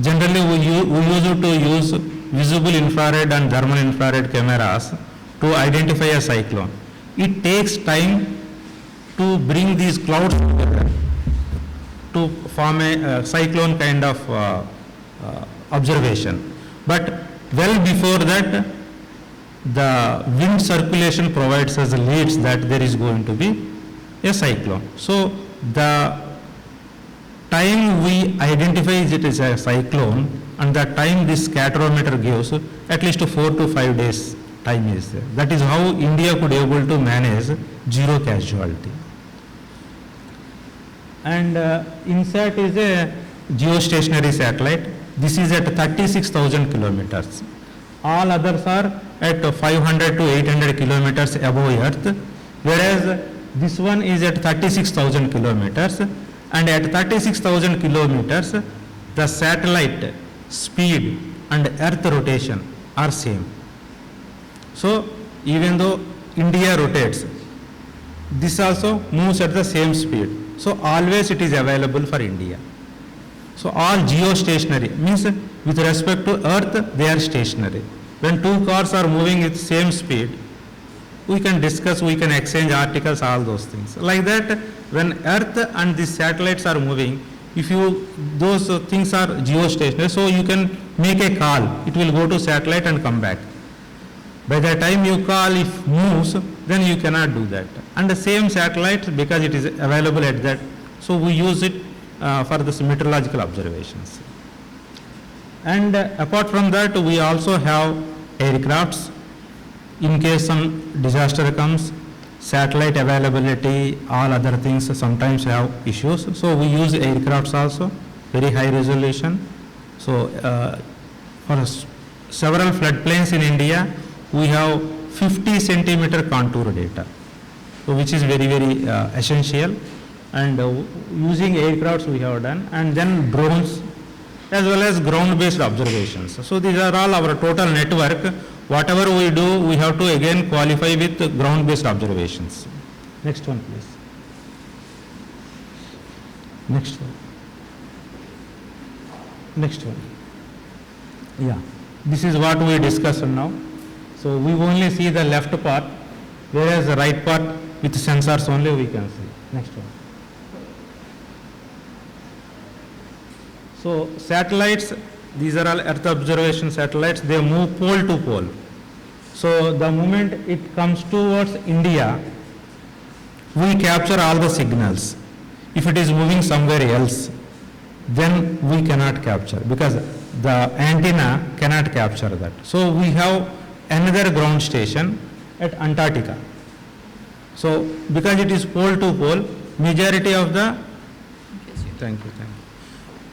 Generally, we used to use visible infrared and thermal infrared cameras to identify a cyclone. It takes time to bring these clouds together to form a cyclone kind of observation. But well before that, the wind circulation provides us leads that there is going to be a cyclone. So the time we identify it as a cyclone and the time this scatterometer gives, at least 4 to 5 days time is there. That is how India could able to manage zero casualty. And INSAT is a geostationary satellite. This is at 36,000 kilometers. All others are at 500 to 800 kilometers above Earth, whereas this one is at 36,000 kilometers. And at 36,000 kilometers, the satellite speed and Earth rotation are same. So even though India rotates, this also moves at the same speed. So always it is available for India. So all geostationary means with respect to Earth, they are stationary. When two cars are moving with same speed, we can discuss, we can exchange articles, all those things. Like that, when Earth and these satellites are moving, if you, those things are geostationary, so you can make a call. It will go to satellite and come back. By the time you call, if moves, then you cannot do that. And the same satellite, because it is available at that, so we use it for the meteorological observations. And apart from that, we also have aircrafts. In case some disaster comes, satellite availability, all other things sometimes have issues. So we use aircrafts also, very high resolution. So for several floodplains in India, we have 50 centimeter contour data, so which is very, very essential. And using aircrafts we have done, and then drones as well as ground-based observations. So these are all our total network. Whatever we do, we have to again qualify with ground-based observations. Next one, please. Next one. Next one. Yeah, this is what we discussed now. So we only see the left part, whereas the right part with sensors only we can see. Next one. So satellites, these are all Earth observation satellites, they move pole to pole. So the moment it comes towards India, we capture all the signals. If it is moving somewhere else, then we cannot capture, because the antenna cannot capture that. So we have another ground station at Antarctica. So because it is pole to pole, majority of the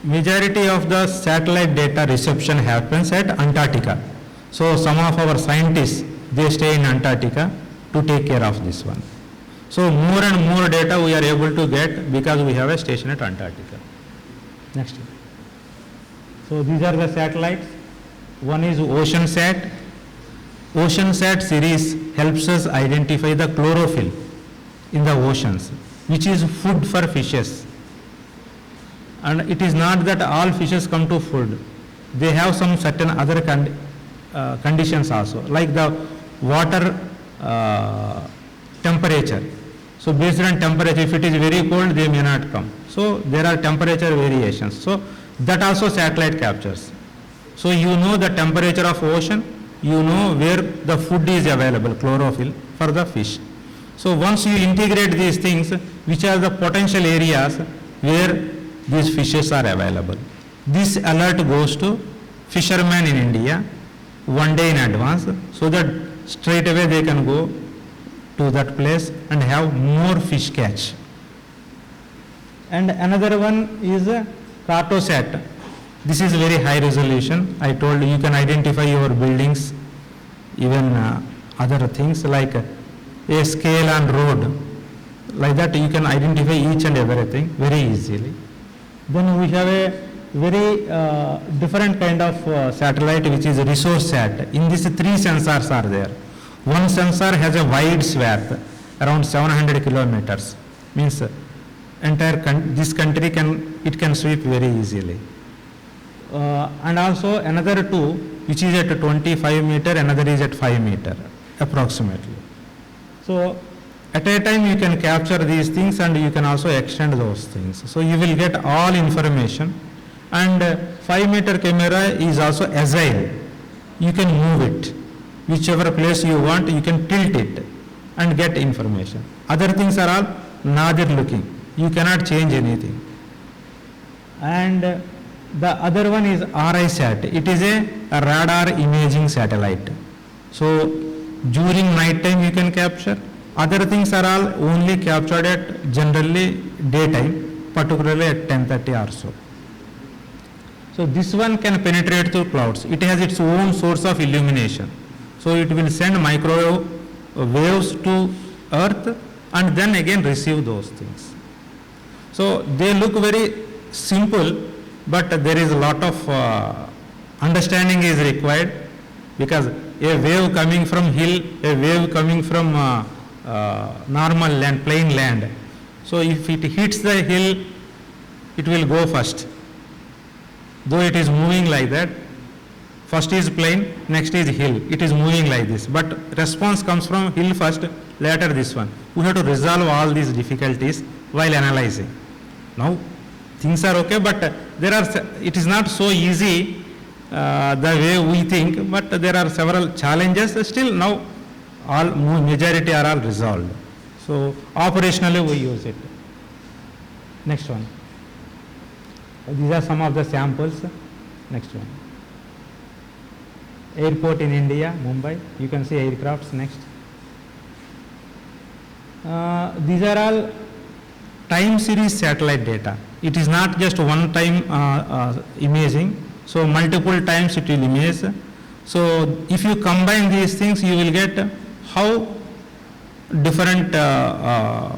majority of the satellite data reception happens at Antarctica. So some of our scientists, they stay in Antarctica to take care of this one. So more and more data we are able to get because we have a station at Antarctica. Next. So these are the satellites. One is OceanSat. OceanSat series helps us identify the chlorophyll in the oceans, which is food for fishes. And it is not that all fishes come to food. They have some certain other conditions also, like the water temperature. So based on temperature, if it is very cold, they may not come. So there are temperature variations. So that also satellite captures. So you know the temperature of ocean, you know where the food is available, chlorophyll, for the fish. So once you integrate these things, which are the potential areas where these fishes are available. This alert goes to fishermen in India 1 day in advance, so that straight away they can go to that place and have more fish catch. And another one is Cartosat. This is very high resolution. I told you can identify your buildings, even other things like a scale and road. Like that you can identify each and everything very easily. Then we have a very different kind of satellite, which is a resource sat. In this, 3 sensors are there. One sensor has a wide swath, around 700 kilometers. Means this country can sweep very easily. And also another 2, which is at 25 meter, another is at 5 meter, approximately. So at a time you can capture these things and you can also extend those things. So you will get all information. And 5-meter camera is also agile. You can move it. Whichever place you want, you can tilt it and get information. Other things are all nadir looking. You cannot change anything. And the other one is RISAT. It is a radar imaging satellite. So during night time you can capture. Other things are all only captured at generally daytime, particularly at 10:30 or so. So this one can penetrate through clouds. It has its own source of illumination. So it will send microwave waves to earth and then again receive those things. So they look very simple, but there is a lot of understanding is required, because a wave coming from hill, a wave coming from normal land, plain land. So if it hits the hill, it will go first. Though it is moving like that, first is plain, next is hill. It is moving like this. But response comes from hill first, later this one. We have to resolve all these difficulties while analyzing. Now, things are okay, but it is not so easy the way we think, but there are several challenges. Still now, majority are all resolved. So operationally we use it. Next one. These are some of the samples. Next one. Airport in India, Mumbai. You can see aircrafts. Next. These are all time series satellite data. It is not just one time imaging. So multiple times it will image. So if you combine these things, you will get how different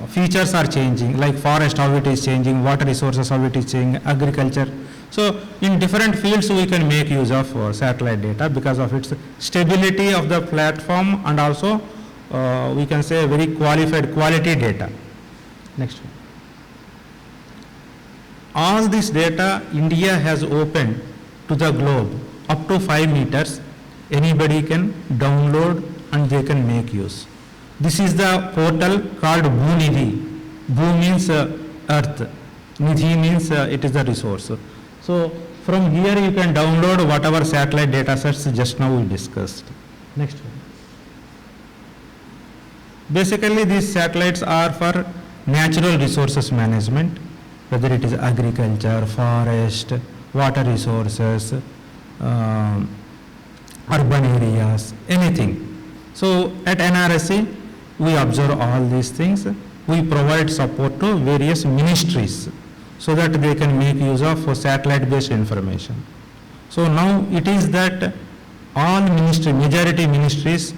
features are changing, like forest how it is changing, water resources how it is changing, agriculture. So in different fields we can make use of satellite data because of its stability of the platform, and also we can say very qualified quality data. Next one. All this data India has opened to the globe up to 5 meters. Anybody can download and they can make use. This is the portal called Bhunidhi. Bhu means earth. Nidhi means it is the resource. So from here you can download whatever satellite data sets just now we discussed. Next one. Basically these satellites are for natural resources management, whether it is agriculture, forest, water resources, urban areas, anything. So at NRSC, we observe all these things. We provide support to various ministries so that they can make use of satellite-based information. So now it is that all majority ministries,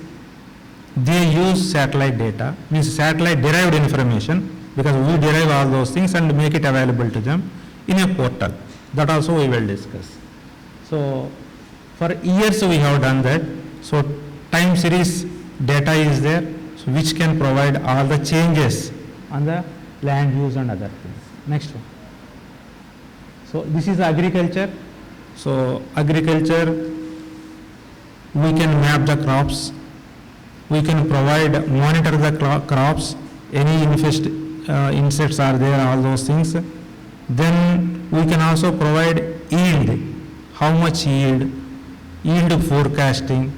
they use satellite data, means satellite derived information, because we derive all those things and make it available to them in a portal. That also we will discuss. So for years we have done that. So time series data is there, so which can provide all the changes on the land use and other things. Next one. So this is agriculture. So agriculture, we can map the crops. We can monitor the crops. Any insects are there, all those things. Then we can also provide yield. How much yield forecasting.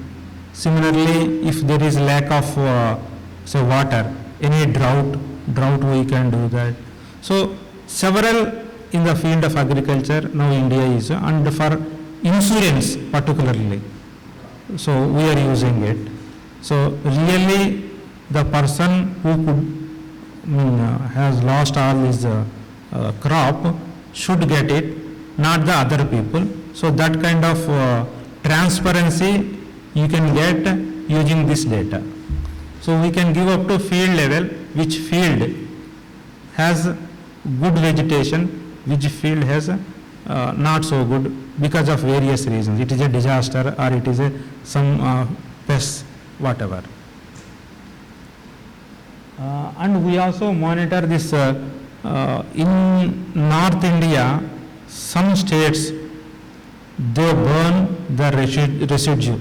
Similarly, if there is lack of say water, any drought we can do that. So several in the field of agriculture now India is, and for insurance particularly, so we are using it. So really the person who has lost all his crop should get it, not the other people. So that kind of transparency you can get using this data. So we can give up to field level, which field has good vegetation, which field has not so good because of various reasons. It is a disaster or it is some pest, whatever. And we also monitor this in North India, some states, they burn the residue.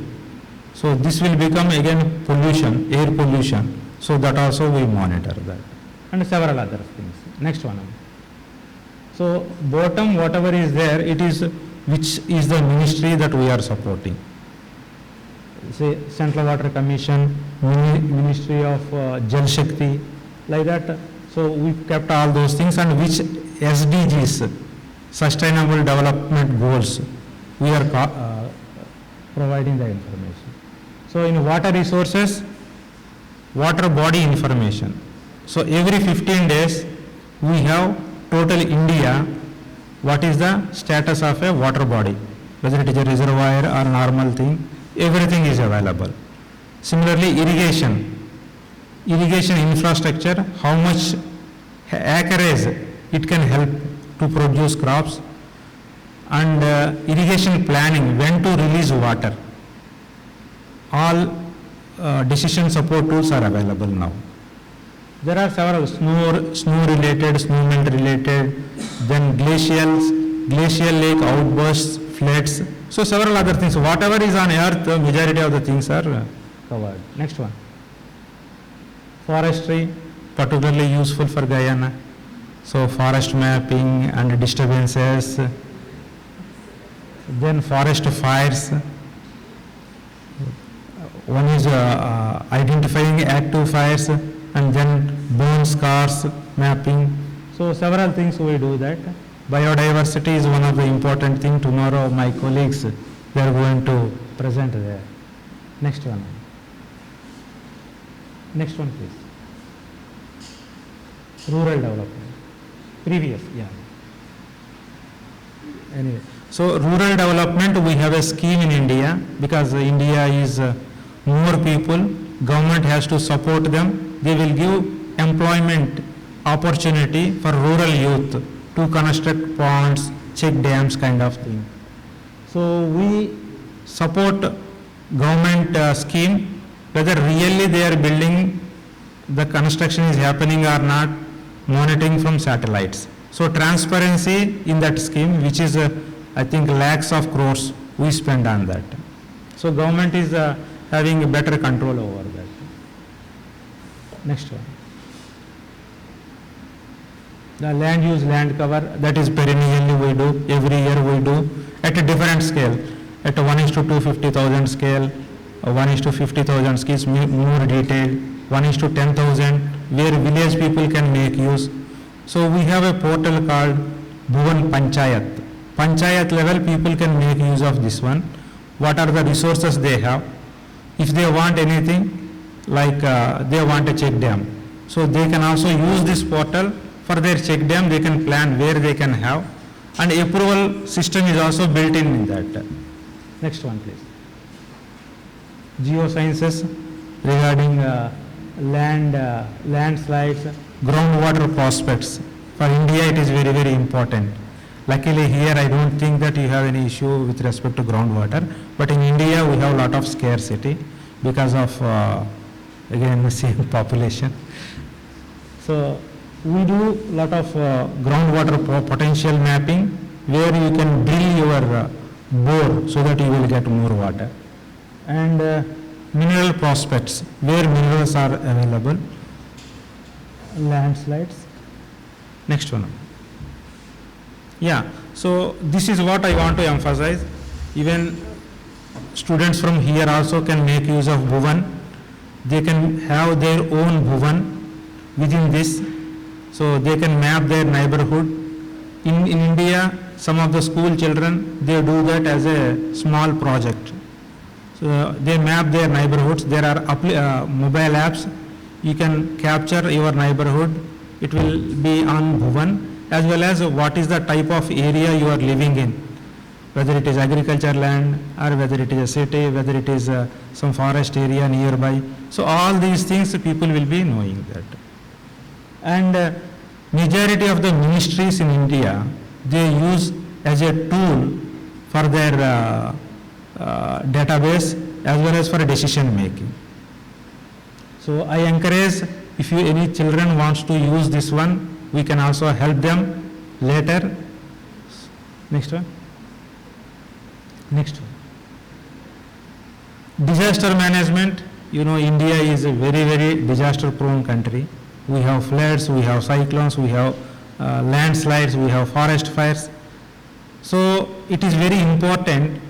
So this will become again pollution, air pollution. So that also we monitor that. And several other things. Next one. So bottom, whatever is there, it is which is the ministry that we are supporting. Say Central Water Commission, Ministry of Jal Shakti, like that. So we kept all those things, and which SDGs, Sustainable Development Goals, we are providing the information. So in water resources, water body information. So every 15 days, we have total India, what is the status of a water body, whether it is a reservoir or normal thing, everything is available. Similarly, irrigation infrastructure, how much acreage it can help to produce crops, and irrigation planning, when to release water. All decision support tools are available now. There are several snow related, snow melt related, then glacial lake outbursts, floods. So several other things. Whatever is on earth, the majority of the things are covered. Next one. Forestry, particularly useful for Guyana. So forest mapping and disturbances. Then forest fires. One is identifying active fires, and then burn scars mapping. So several things we do that. Biodiversity is one of the important things. Tomorrow my colleagues, they are going to present there. Next one. Next one please. Rural development. Previous, yeah. Anyway, so rural development, we have a scheme in India because India is more people, government has to support them. They will give employment opportunity for rural youth to construct ponds, check dams kind of thing. So we support government scheme, whether really they are building, the construction is happening or not, monitoring from satellites. So transparency in that scheme, which is I think lakhs of crores we spend on that. So government is having a better control over that. Next one. The land use, land cover, that is perennially we do, every year we do, at a different scale, at a 1:250,000 scale, 1:50,000 scale, more detailed, 1:10,000, where village people can make use. So we have a portal called Bhuvan Panchayat. Panchayat level people can make use of this one. What are the resources they have? If they want anything, like they want a check dam, so they can also use this portal for their check dam. They can plan where they can have, and approval system is also built in that. Next one please. Geosciences regarding landslides, groundwater prospects. For India it is very, very important. Luckily here I don't think that you have any issue with respect to groundwater, but in India we have a lot of scarcity because of again the same population. So we do a lot of groundwater potential mapping, where you can drill your bore so that you will get more water, and mineral prospects, where minerals are available, landslides. Next one. Yeah, so this is what I want to emphasize. Even students from here also can make use of Bhuvan. They can have their own Bhuvan within this, so they can map their neighborhood. In India, some of the school children, they do that as a small project. So they map their neighborhoods. There are mobile apps. You can capture your neighborhood. It will be on Bhuvan, as well as what is the type of area you are living in, whether it is agriculture land or whether it is a city, whether it is some forest area nearby. So all these things people will be knowing that. And majority of the ministries in India, they use as a tool for their database as well as for decision making. So I encourage, if you, any children wants to use this one, we can also help them later. Next one. Next one. Disaster management. You know, India is a very, very disaster prone country. We have floods, we have cyclones, we have landslides, we have forest fires. So it is very important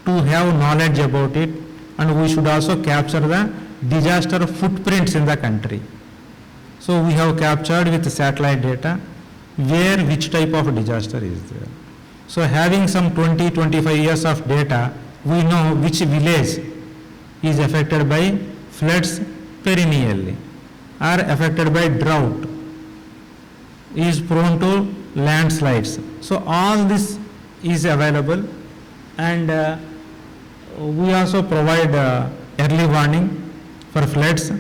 to have knowledge about it, and we should also capture the disaster footprints in the country. So we have captured with satellite data where which type of disaster is there. So having some 20-25 years of data, we know which village is affected by floods perennially, are affected by drought, is prone to landslides. So all this is available, and we also provide early warning for floods.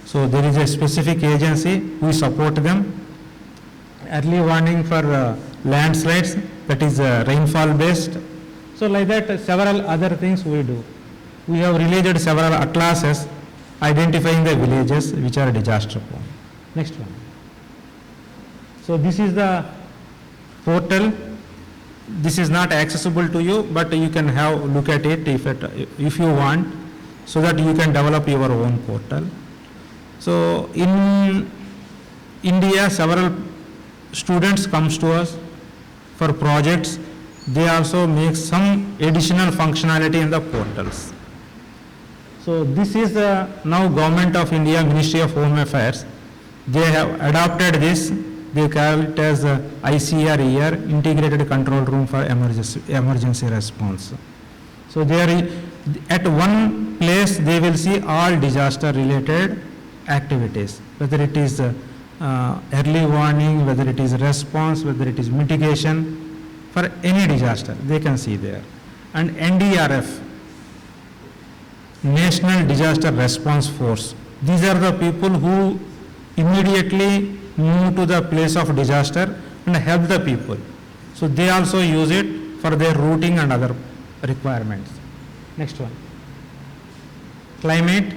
So there is a specific agency, we support them. Early warning for landslides, that is rainfall based. So like that, several other things we do. We have released several atlases identifying the villages which are disaster prone. Next one. So this is the portal. This is not accessible to you, but you can have look at it if you want, so that you can develop your own portal. So in India, several students comes to us for projects. They also make some additional functionality in the portals. So this is now Government of India, Ministry of Home Affairs. They have adopted this. They call it as ICR, Integrated Control Room for Emergency Response. So they are at one place, they will see all disaster related activities, whether it is early warning, whether it is response, whether it is mitigation, for any disaster, they can see there. And NDRF, National Disaster Response Force. These are the people who immediately move to the place of disaster and help the people. So they also use it for their routing and other requirements. Next one. Climate.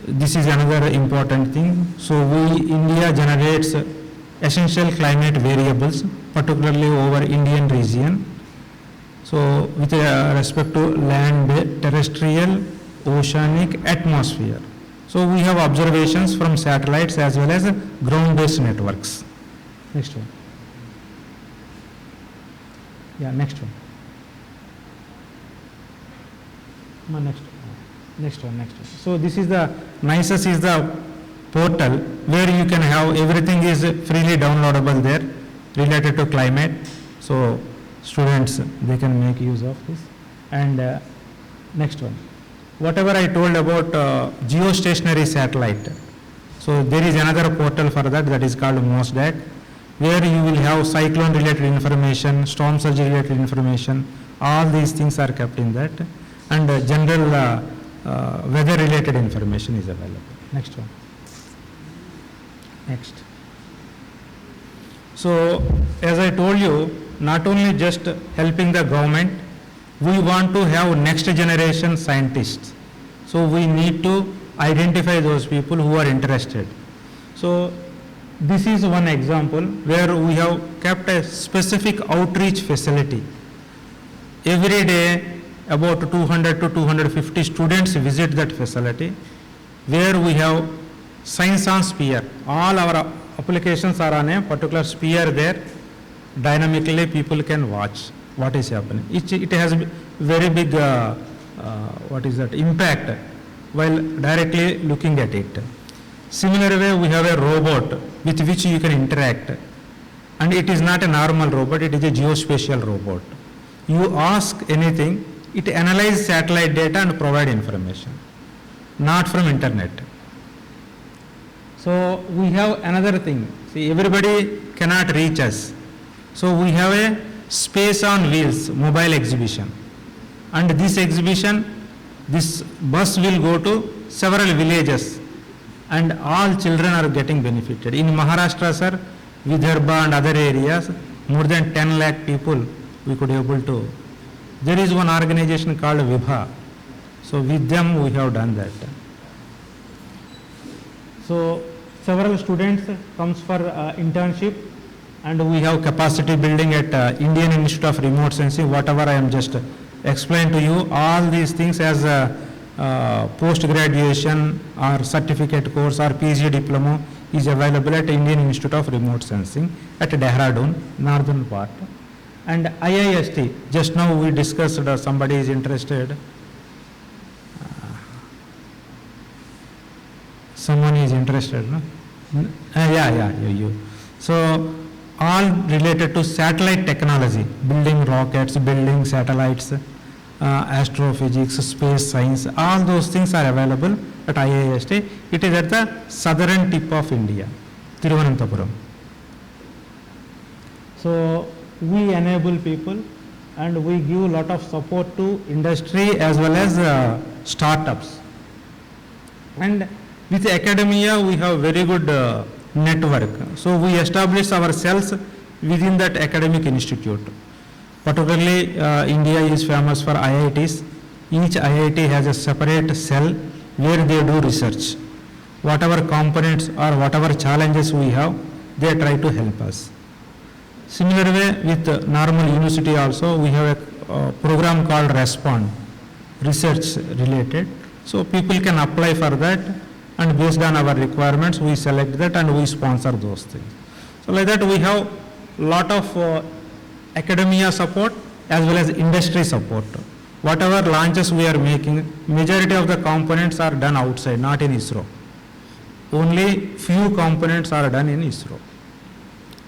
This is another important thing. So India generates essential climate variables, particularly over Indian region. So with respect to land, terrestrial, oceanic, atmosphere. So we have observations from satellites as well as ground-based networks. Next one. Yeah, next one. No, next one. So this is the nicest is the portal where you can have everything is freely downloadable there related to climate. So students, they can make use of this. And next one. Whatever I told about geostationary satellite. So there is another portal for that, that is called MOSDAT, where you will have cyclone related information, storm surge related information. All these things are kept in that. And general weather related information is available. Next one. Next. So as I told you, not only just helping the government, we want to have next generation scientists. So we need to identify those people who are interested. So this is one example where we have kept a specific outreach facility. Every day about 200 to 250 students visit that facility, where we have science on sphere. All our applications are on a particular sphere there. Dynamically people can watch what is happening. It has very big impact while directly looking at it. Similar way, we have a robot with which you can interact, and it is not a normal robot, it is a geospatial robot. You ask anything, it analyzes satellite data and provide information, not from internet. So we have another thing. See, everybody cannot reach us. So we have a Space on Wheels mobile exhibition, and this exhibition, this bus will go to several villages and all children are getting benefited. In Maharashtra, sir, Vidarbha and other areas, more than 10 lakh people we could able to. There is one organization called Vibha. So with them we have done that. So several students comes for internship, and we have capacity building at Indian Institute of Remote Sensing. Whatever I am just explained to you, all these things as post-graduation or certificate course or PG diploma is available at Indian Institute of Remote Sensing at Dehradun, northern part. And IIST, just now we discussed, somebody is interested. Someone is interested, no? You. So all related to satellite technology, building rockets, building satellites, astrophysics, space science, all those things are available at IIST. It is at the southern tip of India, Thiruvananthapuram. So we enable people and we give a lot of support to industry as well as startups. And with academia, we have very good network. So we establish ourselves within that academic institute. Particularly, India is famous for IITs. Each IIT has a separate cell where they do research. Whatever components or whatever challenges we have, they try to help us. Similar way with normal university also, we have a program called Respond, research related. So people can apply for that, and based on our requirements, we select that and we sponsor those things. So like that, we have lot of academia support as well as industry support. Whatever launches we are making, majority of the components are done outside, not in ISRO. Only few components are done in ISRO.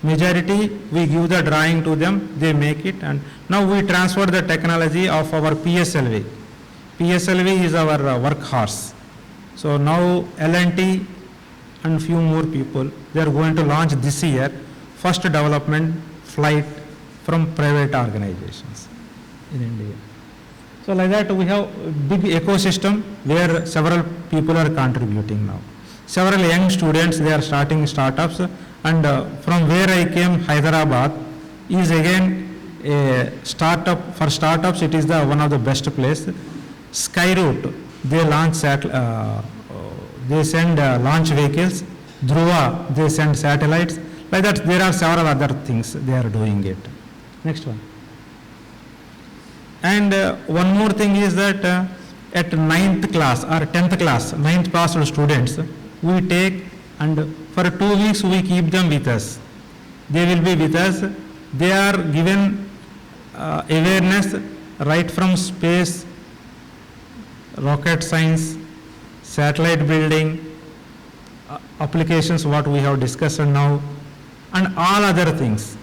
Majority, we give the drawing to them, they make it, and now we transfer the technology of our PSLV. PSLV is our workhorse. So now L&T and few more people, they are going to launch this year first development flight from private organizations in India. So like that, we have a big ecosystem where several people are contributing now. Several young students, they are starting startups, and from where I came, Hyderabad is again a startup. For startups, it is the one of the best place. Skyroot, they launch they send launch vehicles. Dhruva, they send satellites. Like that, there are several other things they are doing it. Next one. And one more thing is that at 9th class or 10th class, 9th class students, we take and for 2 weeks we keep them with us. They will be with us. They are given awareness right from space, rocket science, satellite building, applications what we have discussed now, and all other things.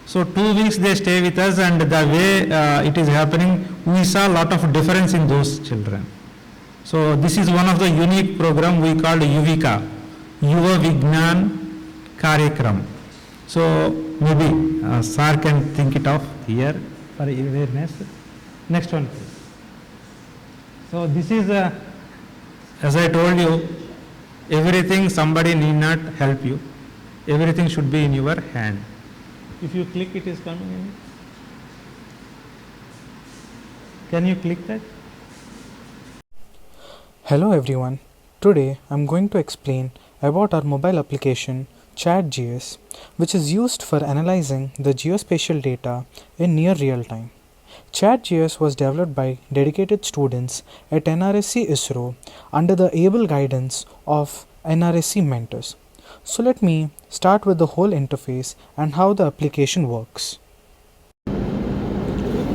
So 2 weeks they stay with us, and the way it is happening, we saw a lot of difference in those children. So this is one of the unique program we called Yuvika, Yuva Vignan Karyakram. So maybe sir can think it of here for awareness. Next one, please. So this is, as I told you, everything somebody need not help you. Everything should be in your hand. If you click, it is coming in. Can you click that? Hello everyone. Today I'm going to explain about our mobile application ChatGS, which is used for analyzing the geospatial data in near real time. ChatGS was developed by dedicated students at NRSC ISRO under the able guidance of NRSC mentors. So let me start with the whole interface and how the application works.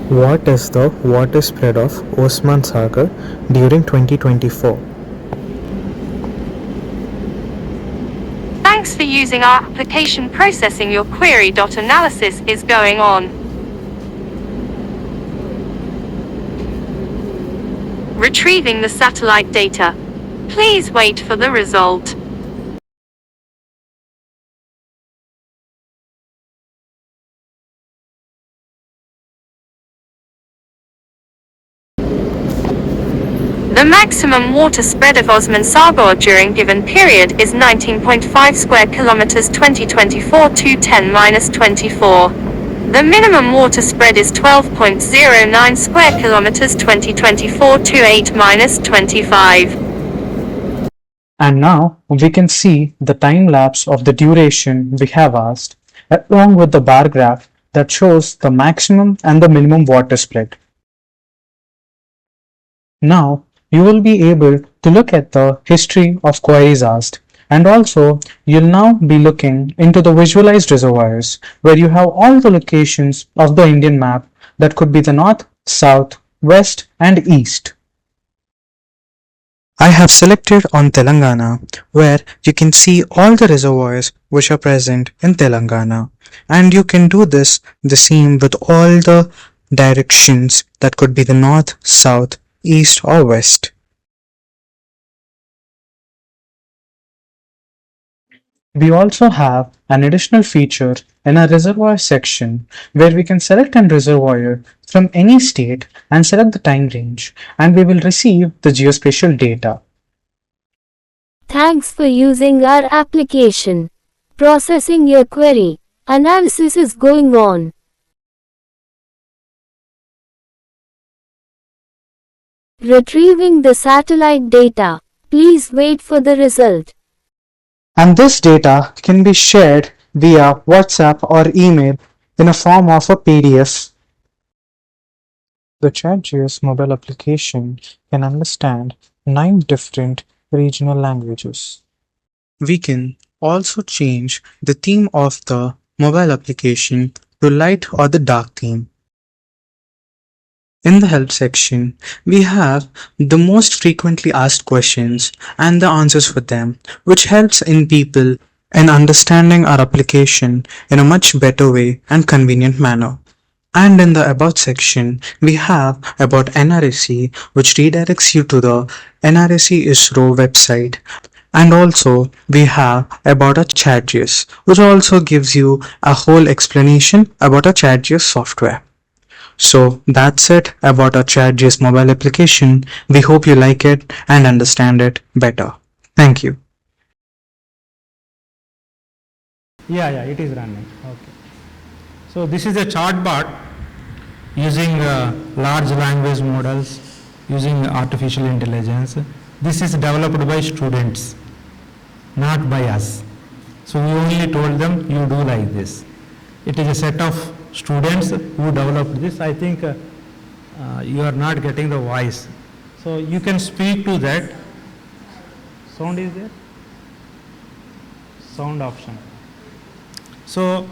What is the water spread of Osman Sagar during 2024? Thanks for using our application. Processing your query. Analysis is going on. Retrieving the satellite data. Please wait for the result. The maximum water spread of Osman Sagar during given period is 19.5 square kilometers 2024 to 10-24. The minimum water spread is 12.09 square kilometers 2024-8-25. And now we can see the time lapse of the duration we have asked, along with the bar graph that shows the maximum and the minimum water spread. Now you will be able to look at the history of queries asked, and also you'll now be looking into the visualized reservoirs where you have all the locations of the Indian map that could be the north, south, west and east. I have selected on Telangana, where you can see all the reservoirs which are present in Telangana, and you can do this the same with all the directions that could be the north, south, east or west. We also have an additional feature in our reservoir section where we can select a reservoir from any state and select the time range, and we will receive the geospatial data. Thanks for using our application. Processing your query. Analysis is going on. Retrieving the satellite data. Please wait for the result. And this data can be shared via WhatsApp or email in a form of a PDF. The ChatGIS mobile application can understand 9 different regional languages. We can also change the theme of the mobile application to light or the dark theme. In the help section, we have the most frequently asked questions and the answers for them, which helps in people in understanding our application in a much better way and convenient manner. And in the About section, we have about NRSC, which redirects you to the NRSC ISRO website. And also, we have about a ChatGIS, which also gives you a whole explanation about a ChatGIS software. So that's it about our ChatGIS mobile application. We hope you like it and understand it better. Thank you. Yeah, it is running. Okay. So this is a chatbot using large language models, using artificial intelligence. This is developed by students, not by us. So we only told them, you do like this. It is a set of students who developed this. I think you are not getting the voice. So you can speak to that. Sound is there? Sound option. So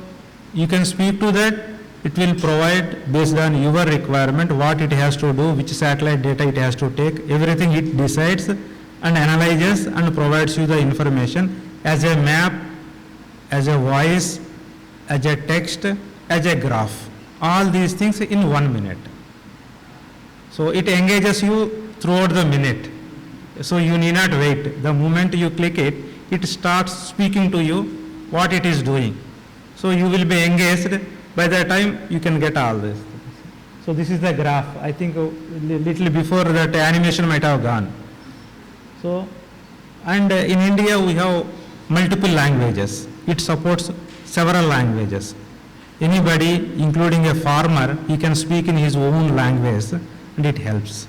you can speak to that. It will provide based on your requirement what it has to do, which satellite data it has to take. Everything it decides and analyzes and provides you the information as a map, as a voice, as a text, as a graph. All these things in 1 minute. So it engages you throughout the minute. So you need not wait. The moment you click it, it starts speaking to you what it is doing. So you will be engaged. By the time you can get all this. So this is the graph. I think a little before that animation might have gone. So, and in India we have multiple languages. It supports several languages. Anybody, including a farmer, he can speak in his own language and it helps.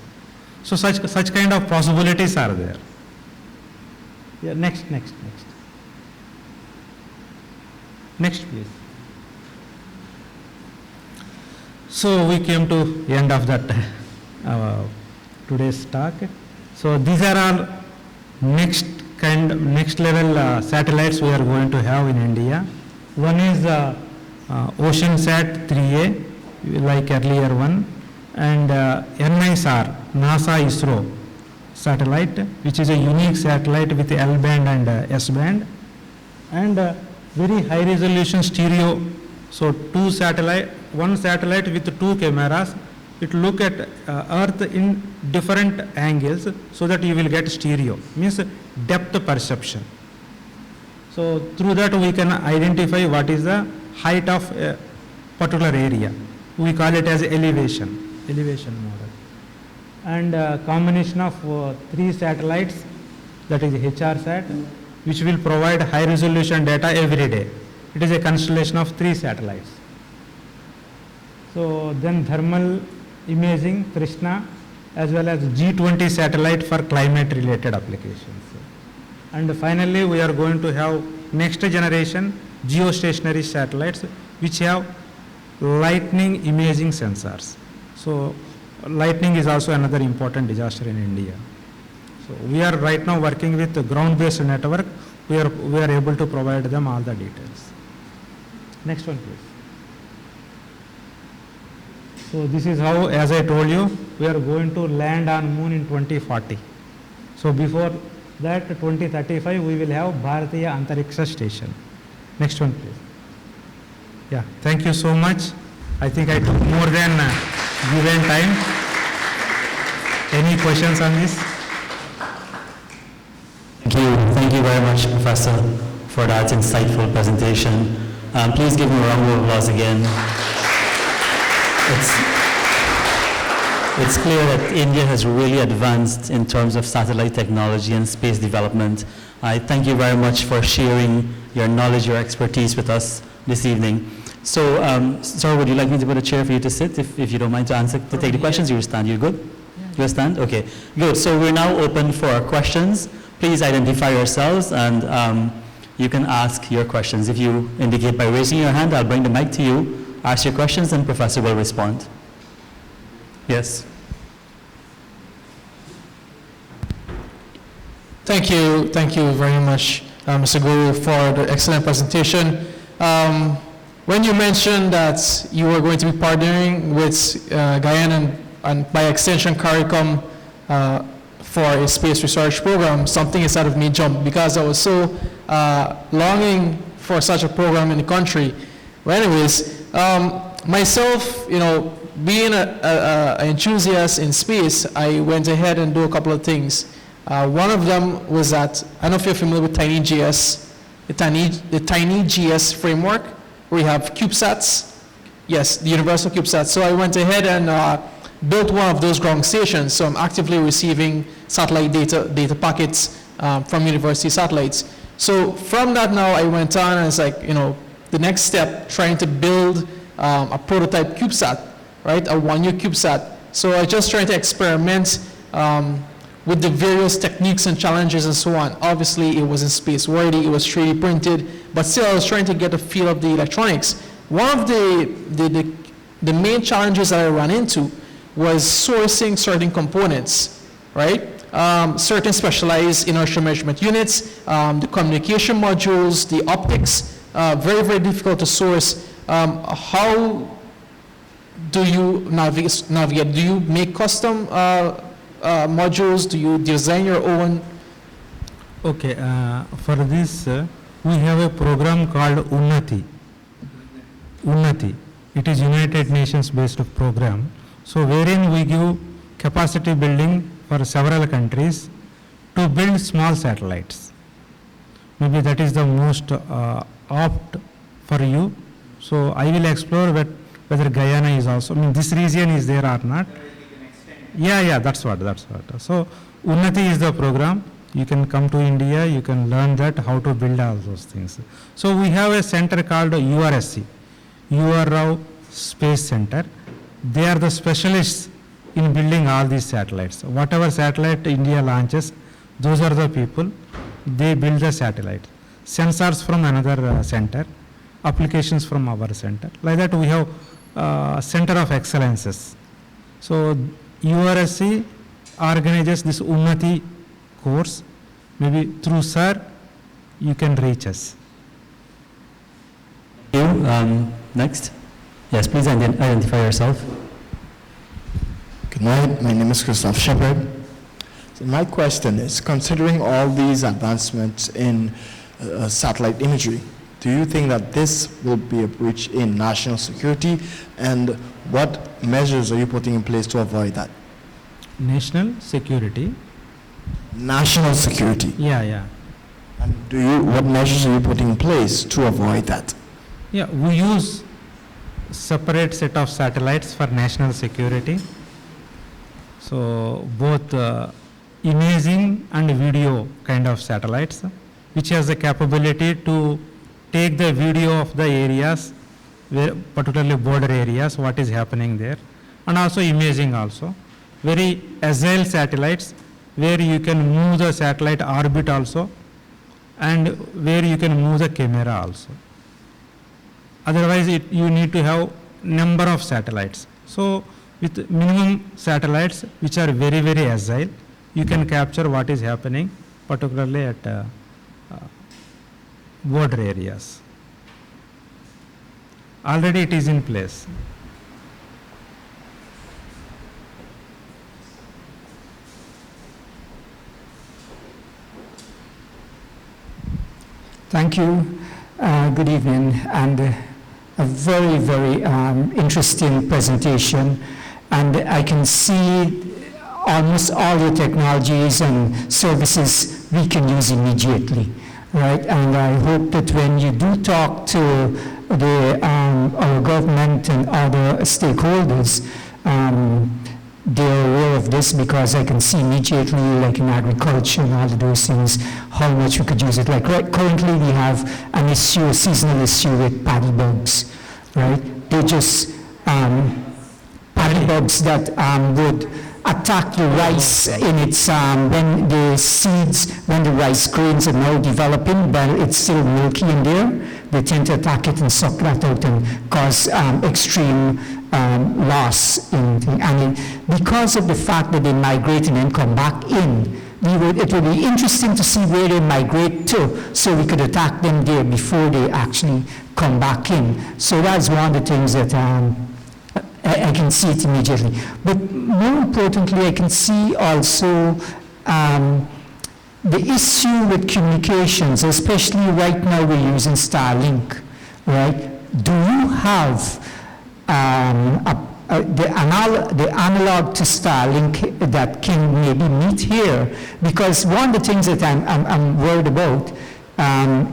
So such kind of possibilities are there. Yeah, next. Next please. So we came to end of that today's talk. So these are all next level satellites we are going to have in India. One is OceanSat 3A, like earlier one, and NISR, NASA ISRO satellite, which is a unique satellite with L band and S band, and very high resolution stereo. So one satellite with 2 cameras, it look at Earth in different angles so that you will get stereo, means depth perception. So through that we can identify what is the height of a particular area. We call it as elevation model. And combination of 3 satellites, that is HRSat, which will provide high resolution data every day. It is a constellation of 3 satellites. So then thermal imaging, Krishna, as well as G20 satellite for climate related applications. And finally, we are going to have next generation geostationary satellites which have lightning imaging sensors. So lightning is also another important disaster in India. So we are right now working with the ground-based network. We are able to provide them all the details. Next one, please. So this is how, as I told you, we are going to land on moon in 2040. So before that, 2035, we will have Bharatiya Antariksha Station. Next one, please. Yeah, thank you so much. I think I took more than given time. Any questions on this? Thank you very much, Professor, for that insightful presentation. Please give me a round of applause again. It's clear that India has really advanced in terms of satellite technology and space development. I thank you very much for sharing your knowledge, your expertise with us this evening. So, sir, would you like me to put a chair for you to sit, if you don't mind to take the questions? You stand. You good? You stand? Okay, good. So we're now open for questions. Please identify yourselves and you can ask your questions. If you indicate by raising your hand, I'll bring the mic to you. Ask your questions and Professor will respond. Yes. Thank you very much, Mr. Guru, for the excellent presentation. When you mentioned that you were going to be partnering with Guyana and by extension CARICOM for a space research program, something inside of me jumped because I was so longing for such a program in the country. Well, anyways, myself, being an enthusiast in space, I went ahead and do a couple of things. One of them was that, I don't know if you're familiar with TinyGS, the TinyGS framework, where we have CubeSats. Yes, the universal CubeSat. So I went ahead and built one of those ground stations. So I'm actively receiving satellite data packets from university satellites. So from that now, I went on and it's like, the next step, trying to build a prototype CubeSat, right? A 1U CubeSat. So I just trying to experiment with the various techniques and challenges and so on. Obviously, it wasn't space worthy, it was 3D printed, but still I was trying to get a feel of the electronics. One of the main challenges that I ran into was sourcing certain components, right? Certain specialized inertial measurement units, the communication modules, the optics, very, very difficult to source. How do you navigate? Do you make custom modules? Do you design your own? Okay, for this, we have a program called Unnati. It is United Nations based program. So wherein we give capacity building for several countries to build small satellites. Maybe that is the most apt for you. So I will explore whether Guyana is also, this region is there or not. Yeah, that's what. So Unnati is the program. You can come to India, you can learn that, how to build all those things. So we have a center called URSC, UR Rao Space Center. They are the specialists in building all these satellites. Whatever satellite India launches, those are the people, they build the satellite. Sensors from another center, applications from our center. Like that we have Center of Excellences. So URSC organizes this Unnati course. Maybe through sir, you can reach us. Thank you. Next. Yes, please identify yourself. Good night, my name is Christoph Shepard. So my question is, considering all these advancements in satellite imagery, do you think that this will be a breach in national security, and what measures are you putting in place to avoid that? National security? National security. Yeah. And what measures are you putting in place to avoid that? Yeah, we use separate set of satellites for national security. So both imaging and video kind of satellites, which has the capability to take the video of the areas where particularly border areas, what is happening there, and also imaging also. Very agile satellites where you can move the satellite orbit also, and where you can move the camera also. Otherwise, you need to have number of satellites. So with minimum satellites, which are very, very agile, you can capture what is happening, particularly at border areas. Already it is in place. Thank you. Good evening, and a very, very interesting presentation. And I can see almost all the technologies and services we can use immediately, right? And I hope that when you do talk to our government and other stakeholders, they're aware of this, because I can see immediately, like in agriculture and all of those things, how much we could use it. Like currently we have an issue, a seasonal issue with paddy bugs, right? They're just paddy bugs that would attack the rice in its, when the seeds, when the rice grains are now developing, but it's still milky in there, they tend to attack it and suck that out and cause extreme loss in thing. And because of the fact that they migrate and then come back in, it would be interesting to see where they migrate to, so we could attack them there before they actually come back in. So that's one of the things that I can see it immediately. But more importantly, I can see also the issue with communications, especially right now we're using Starlink, right? Do you have the analog to Starlink that can maybe meet here? Because one of the things that I'm worried about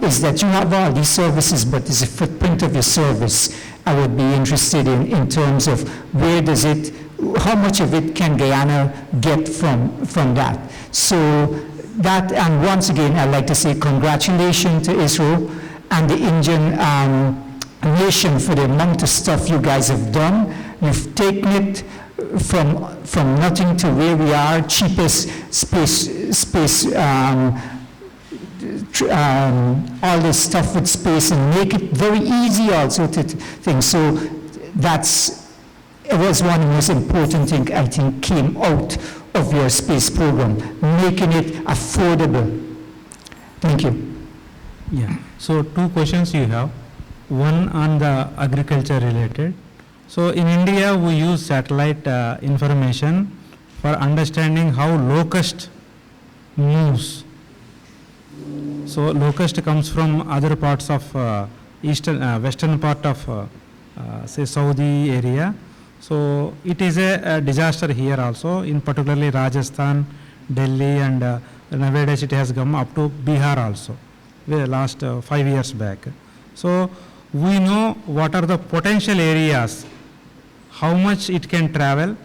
is that you have all these services, but there's a footprint of your service. I would be interested in terms of where does it, how much of it can Guyana get from that? So that, and once again, I'd like to say congratulations to ISRO and the Indian nation for the amount of stuff you guys have done. You've taken it from nothing to where we are, cheapest space all this stuff with space, and make it very easy also to things. So it was one of the most important things I think came out of your space program, making it affordable. Thank you. Yeah, so two questions you have. One on the agriculture related. So in India, we use satellite information for understanding how locust moves. So locust comes from other parts of western part of say Saudi area. So it is a disaster here also, in particularly Rajasthan, Delhi, and nowadays it has come up to Bihar also, the last 5 years back. So we know what are the potential areas, how much it can travel,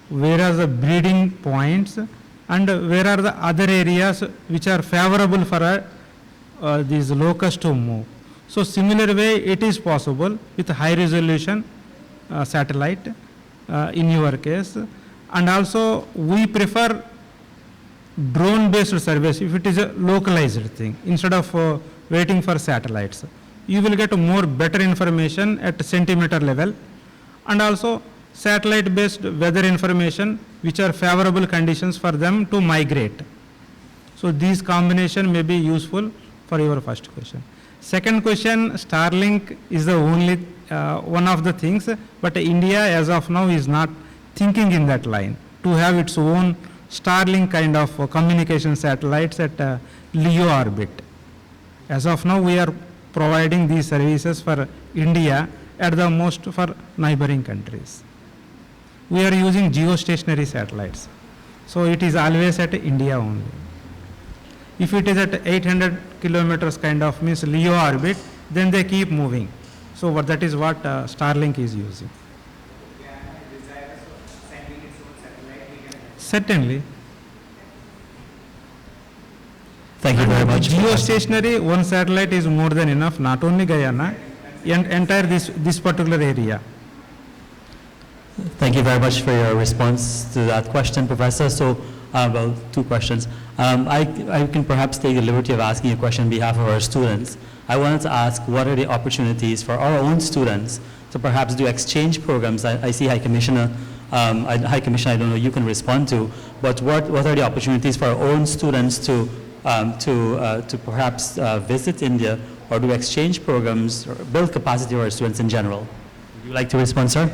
where are the breeding points, and where are the other areas which are favorable for these locusts to move. So similar way it is possible with high resolution satellite in your case, and also we prefer drone based service if it is a localized thing instead of waiting for satellites. You will get more better information at centimeter level, and also satellite based weather information which are favorable conditions for them to migrate. So these combination may be useful for your first question. Second question, Starlink is the only one of the things, but India as of now is not thinking in that line to have its own Starlink kind of communication satellites at LEO orbit. As of now we are providing these services for India, at the most for neighboring countries. We are using geostationary satellites, so it is always at India only. If it is at 800 kilometers kind of means LEO orbit, then they keep moving. So that is what Starlink is using. Certainly. Thank you very much. Geostationary, one satellite is more than enough, not only Guyana, entire this particular area? Thank you very much for your response to that question, Professor. So, well, two questions. I can perhaps take the liberty of asking a question on behalf of our students. I wanted to ask, what are the opportunities for our own students to perhaps do exchange programs? I see High Commissioner, High Commissioner, I don't know, you can respond to, but what are the opportunities for our own students to perhaps visit India or do exchange programs or build capacity for our students in general? Would you like to respond, sir?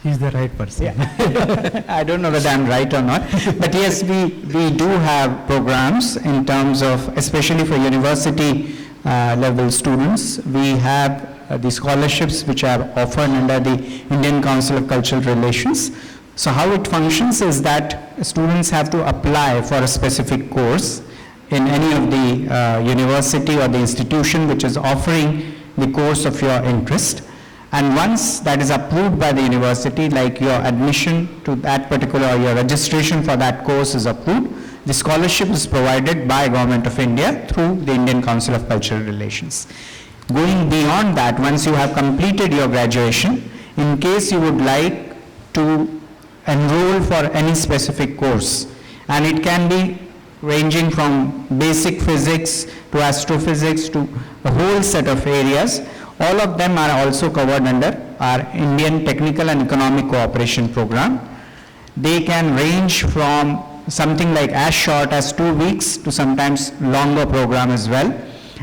He's the right person. Yeah. I don't know whether I'm right or not, but yes, we do have programs in terms of, especially for university level students, we have the scholarships which are offered under the Indian Council of Cultural Relations. So how it functions is that students have to apply for a specific course in any of the university or the institution which is offering the course of your interest. And once that is approved by the university, like your admission to that particular, or your registration for that course is approved, the scholarship is provided by Government of India through the Indian Council of Cultural Relations. Going beyond that, once you have completed your graduation, in case you would like to enroll for any specific course, and it can be ranging from basic physics to astrophysics to a whole set of areas, all of them are also covered under our Indian Technical and Economic Cooperation Program. They can range from something like as short as 2 weeks to sometimes longer program as well.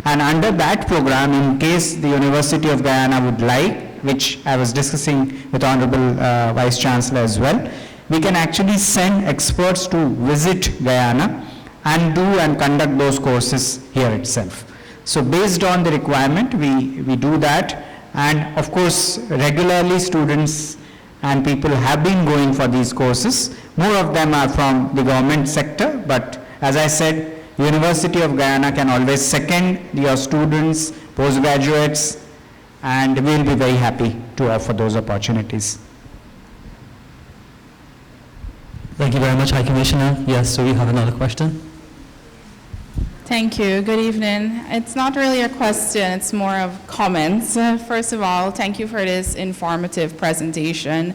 And under that program, in case the University of Guyana would like, which I was discussing with Honorable Vice-Chancellor as well, we can actually send experts to visit Guyana and do and conduct those courses here itself. So based on the requirement, we do that, and of course regularly students and people have been going for these courses. More of them are from the government sector, but as I said, University of Guyana can always second your students, postgraduates, and we'll be very happy to offer those opportunities. Thank you very much, High Commissioner. Yes, so we have another question. Thank you. Good evening. It's not really a question, it's more of comments. First of all, thank you for this informative presentation.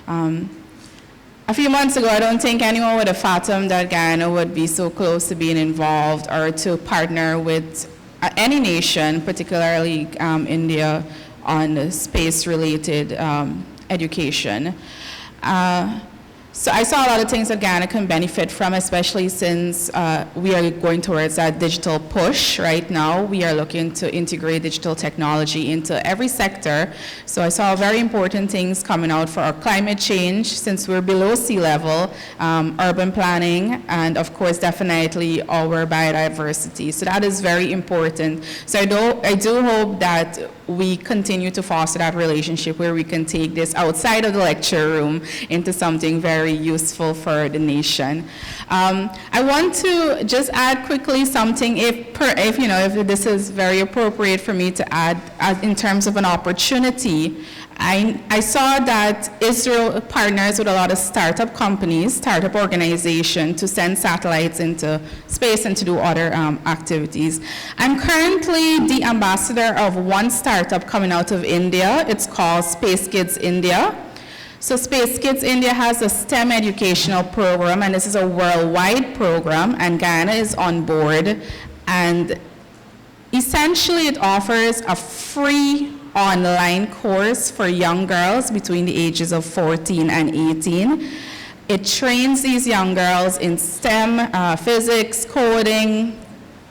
A few months ago, I don't think anyone would have fathomed that Guyana would be so close to being involved or to partner with any nation, particularly India, on space-related education. So I saw a lot of things that Guyana can benefit from, especially since we are going towards that digital push right now. We are looking to integrate digital technology into every sector. So I saw very important things coming out for our climate change, since we're below sea level, urban planning, and of course definitely our biodiversity. So that is very important. So I do hope that we continue to foster that relationship where we can take this outside of the lecture room into something very useful for the nation. I want to just add quickly something, if this is very appropriate for me to add in terms of an opportunity. I saw that Israel partners with a lot of startup companies, startup organizations, to send satellites into space and to do other activities. I'm currently the ambassador of one startup coming out of India. It's called Space Kids India. So Space Kids India has a STEM educational program, and this is a worldwide program, and Guyana is on board. And essentially it offers a free online course for young girls between the ages of 14 and 18. It trains these young girls in STEM, physics, coding,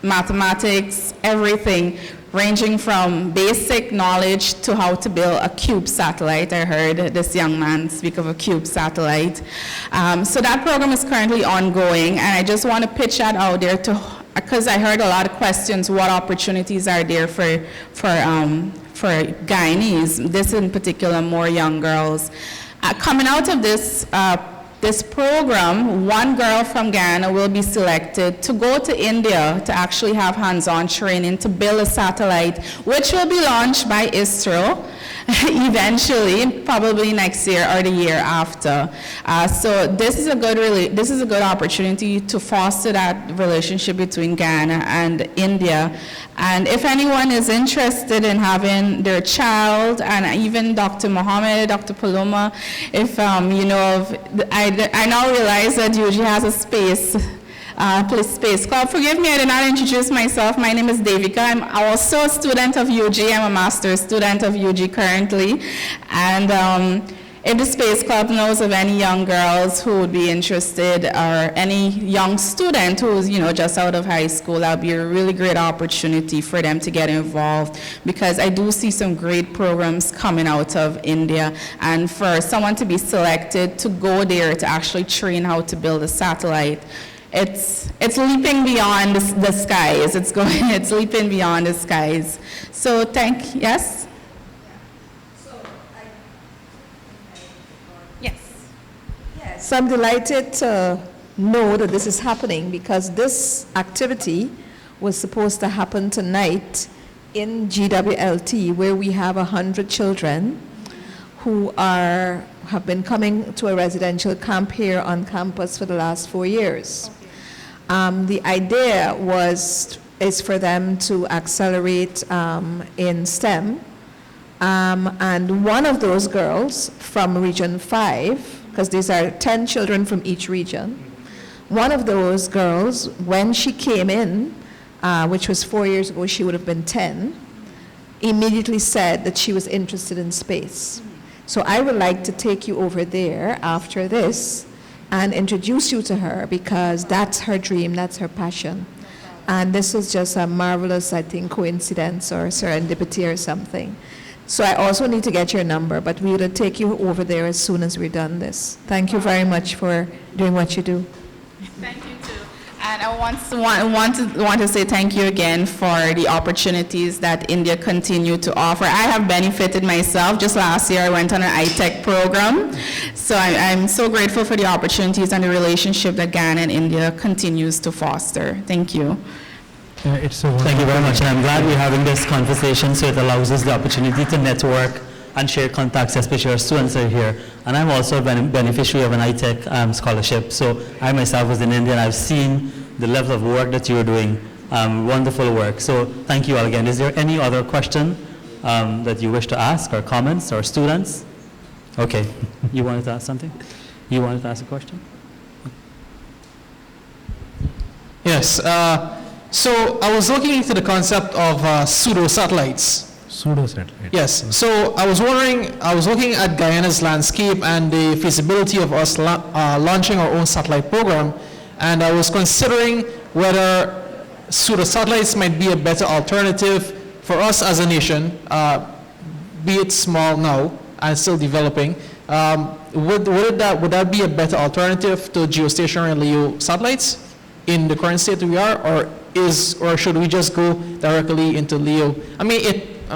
mathematics, everything, ranging from basic knowledge to how to build a cube satellite. I heard this young man speak of a cube satellite. So that program is currently ongoing, and I just want to pitch that out there because I heard a lot of questions, what opportunities are there for Guyanese, this in particular, more young girls. Coming out of this program, one girl from Guyana will be selected to go to India to actually have hands-on training to build a satellite, which will be launched by Israel. eventually, probably next year or the year after. So this is a good opportunity to foster that relationship between Guyana and India. And if anyone is interested in having their child, and even Dr. Mohamed, Dr. Paloma, if I now realize that UG has a space club. Forgive me, I did not introduce myself. My name is Devika. I'm also a student of UG. I'm a master's student of UG currently. And if the Space Club knows of any young girls who would be interested, or any young student who's just out of high school, that would be a really great opportunity for them to get involved, because I do see some great programs coming out of India, and for someone to be selected to go there to actually train how to build a satellite, it's leaping beyond the skies. It's leaping beyond the skies. So yes. So I'm delighted to know that this is happening, because this activity was supposed to happen tonight in GWLT, where we have 100 children who have been coming to a residential camp here on campus for the last 4 years. The idea is for them to accelerate in STEM, and one of those girls from Region 5, because these are 10 children from each region. One of those girls, when she came in, which was 4 years ago, she would have been 10, immediately said that she was interested in space. So I would like to take you over there after this and introduce you to her, because that's her dream, that's her passion. And this is just a marvelous, I think, coincidence or serendipity or something. So I also need to get your number, but we will take you over there as soon as we're done this. Thank you very much for doing what you do. Thank you too. And I want to say thank you again for the opportunities that India continue to offer. I have benefited myself. Just last year I went on an iTech program. So I'm so grateful for the opportunities and the relationship that Guyana and India continues to foster. Thank you. Thank you very much, and I'm glad we're having this conversation, so it allows us the opportunity to network and share contacts, especially our students are here. And I'm also a beneficiary of an iTech scholarship, so I myself was in India, and I've seen the level of work that you're doing, wonderful work. So thank you all again. Is there any other question that you wish to ask, or comments, or students? Okay, you wanted to ask something? You wanted to ask a question? Yes. So I was looking into the concept of pseudo-satellites. Pseudo-satellite. Yes. So I was looking at Guyana's landscape and the feasibility of us launching our own satellite program, and I was considering whether pseudo-satellites might be a better alternative for us as a nation, be it small now and still developing. Would that be a better alternative to geostationary and LEO satellites in the current state we are, or should we just go directly into LEO? I mean,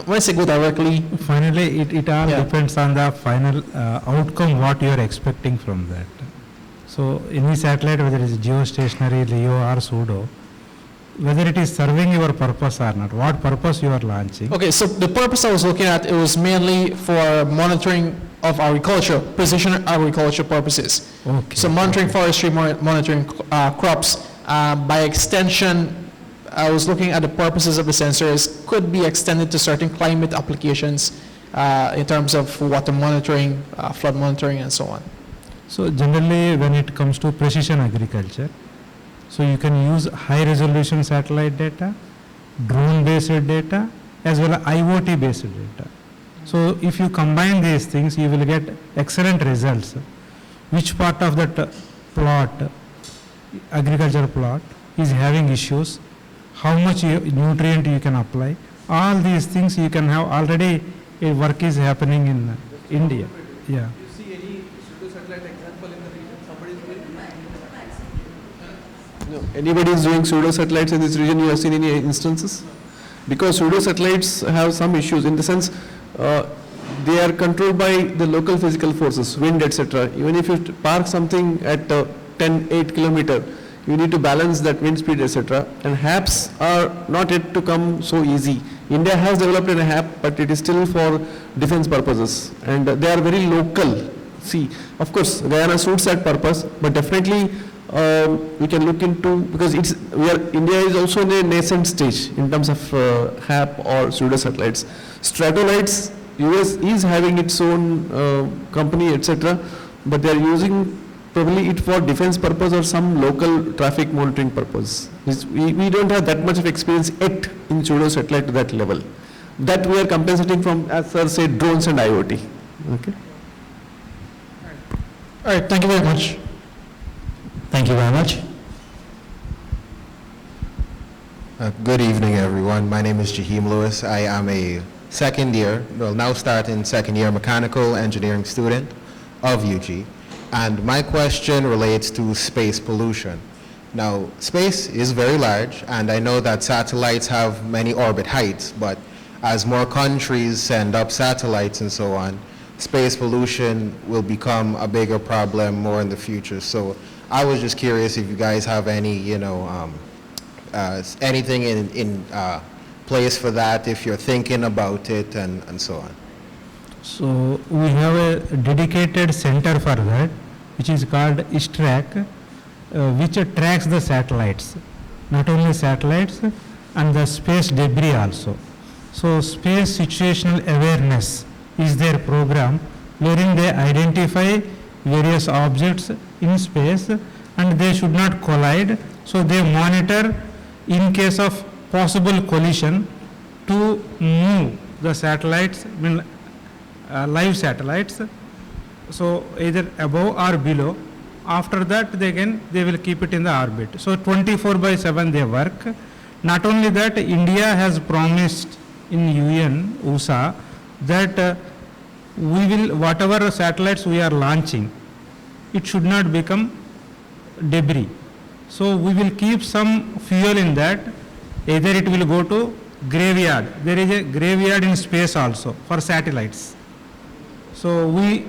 when I say go directly, finally it all depends on the final outcome, what you are expecting from that. So any satellite, whether it is geostationary, LEO or pseudo, whether it is serving your purpose or not, what purpose you are launching. Okay, so the purpose I was looking at, it was mainly for monitoring of agriculture, precision agriculture purposes. Okay. So monitoring forestry, monitoring crops. By extension, I was looking at the purposes of the sensors could be extended to certain climate applications in terms of water monitoring, flood monitoring, and so on. So generally, when it comes to precision agriculture, so you can use high resolution satellite data, drone based data, as well as IoT based data. So if you combine these things, you will get excellent results. Which part of that plot, agriculture plot, is having issues, how much nutrient you can apply, all these things you can have already. A work is happening in India. Yeah. You see any pseudo-satellite example in the region? Somebody is doing? No. Anybody is doing pseudo-satellites in this region? You have seen any instances? Because pseudo-satellites have some issues in the sense they are controlled by the local physical forces, wind, etc. Even if you park something at 8 kilometer, you need to balance that wind speed, etc. And HAPs are not yet to come so easy. India has developed an app, but it is still for defense purposes, and they are very local. See, of course, Guyana suits that purpose, but definitely we can look into, because India is also in a nascent stage in terms of HAP or pseudo satellites. Stratolites, US is having its own company, etc., but they are using probably it for defense purpose or some local traffic monitoring purpose. We don't have that much of experience yet in pseudo satellite to that level. That we are compensating from, as sir said, drones and IoT. Okay. All right, thank you very much. Thank you very much. Good evening, everyone. My name is Jaheem Lewis. I am a now starting second year mechanical engineering student of UG. And my question relates to space pollution. Now, space is very large, and I know that satellites have many orbit heights, but as more countries send up satellites and so on, space pollution will become a bigger problem more in the future. So I was just curious if you guys have any, anything in place for that, if you're thinking about it and so on. So we have a dedicated center for that, which is called ISTRAC, which tracks the satellites, not only satellites and the space debris also. So space situational awareness is their program, wherein they identify various objects in space and they should not collide. So they monitor in case of possible collision to move the satellites, live satellites, so either above or below. After that they will keep it in the orbit. So 24/7 they work. Not only that, India has promised in UN, USA, that we will, whatever satellites we are launching, it should not become debris. So we will keep some fuel in that, either it will go to graveyard. There is a graveyard in space also for satellites. So we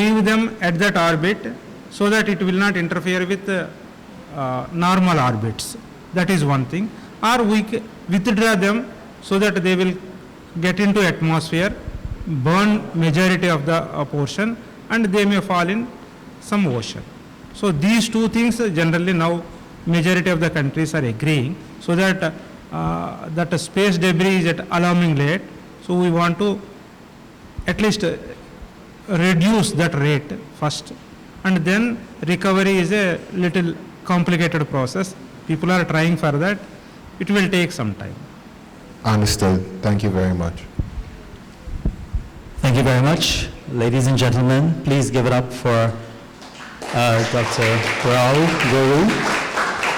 leave them at that orbit so that it will not interfere with normal orbits. That is one thing. Or we withdraw them so that they will get into atmosphere, burn majority of the portion, and they may fall in some ocean. So these two things generally now majority of the countries are agreeing, so that that space debris is at alarming rate. So we want to at least reduce that rate first, and then recovery is a little complicated process. People are trying for that. It will take some time. Understood. Thank you very much. Thank you very much. Ladies and gentlemen, please give it up for Dr. Rao Goru.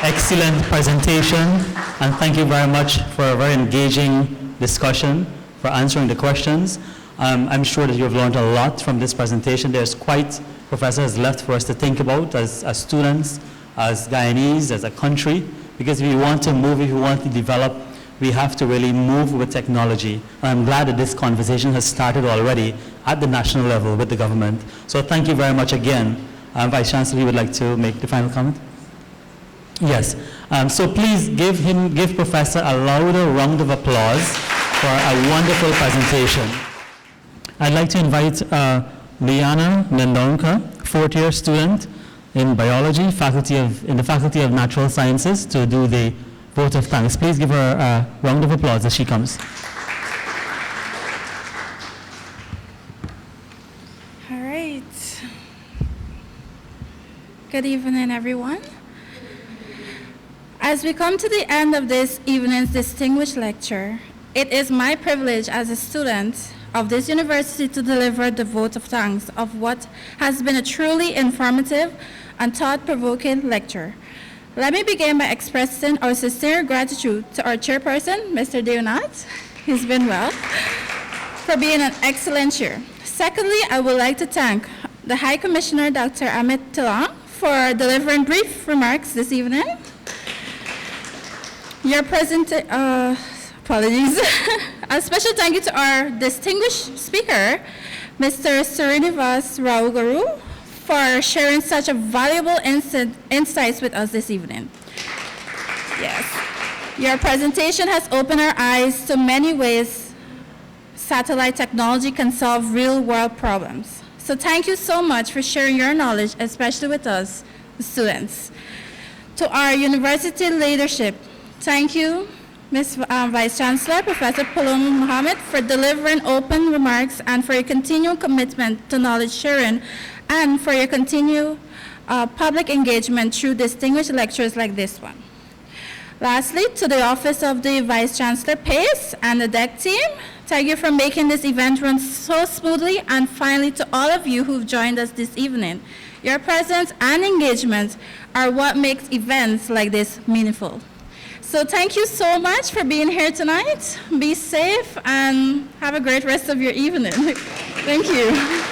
Excellent presentation, and thank you very much for a very engaging discussion, for answering the questions. I'm sure that you have learned a lot from this presentation. There's quite, Professor has left for us to think about as students, as Guyanese, as a country, because if we want to move, if we want to develop, we have to really move with technology. And I'm glad that this conversation has started already at the national level with the government. So thank you very much again. Vice-Chancellor, you would like to make the final comment? Yes. So please give Professor a louder round of applause for a wonderful presentation. I'd like to invite Liana Mendonca, fourth-year student in biology, in the Faculty of Natural Sciences, to do the vote of thanks. Please give her a round of applause as she comes. All right. Good evening, everyone. As we come to the end of this evening's distinguished lecture, it is my privilege as a student of this university to deliver the vote of thanks of what has been a truly informative and thought-provoking lecture. Let me begin by expressing our sincere gratitude to our chairperson, Mr. Deonauth, he's been well, for being an excellent chair. Secondly, I would like to thank the High Commissioner, Dr. Amit Telang, for delivering brief remarks this evening. Your apologies. A special thank you to our distinguished speaker, Mr. Srinivasa Rao Goru, for sharing such a valuable insights with us this evening. Yes. Your presentation has opened our eyes to many ways satellite technology can solve real-world problems. So thank you so much for sharing your knowledge, especially with us, the students. To our university leadership, thank you, Ms. Vice-Chancellor, Professor Paloma Mohamed, for delivering open remarks and for your continued commitment to knowledge sharing and for your continued public engagement through distinguished lectures like this one. Lastly, to the Office of the Vice-Chancellor PACE and the DEC team, thank you for making this event run so smoothly, and finally to all of you who've joined us this evening. Your presence and engagement are what makes events like this meaningful. So thank you so much for being here tonight. Be safe and have a great rest of your evening. Thank you.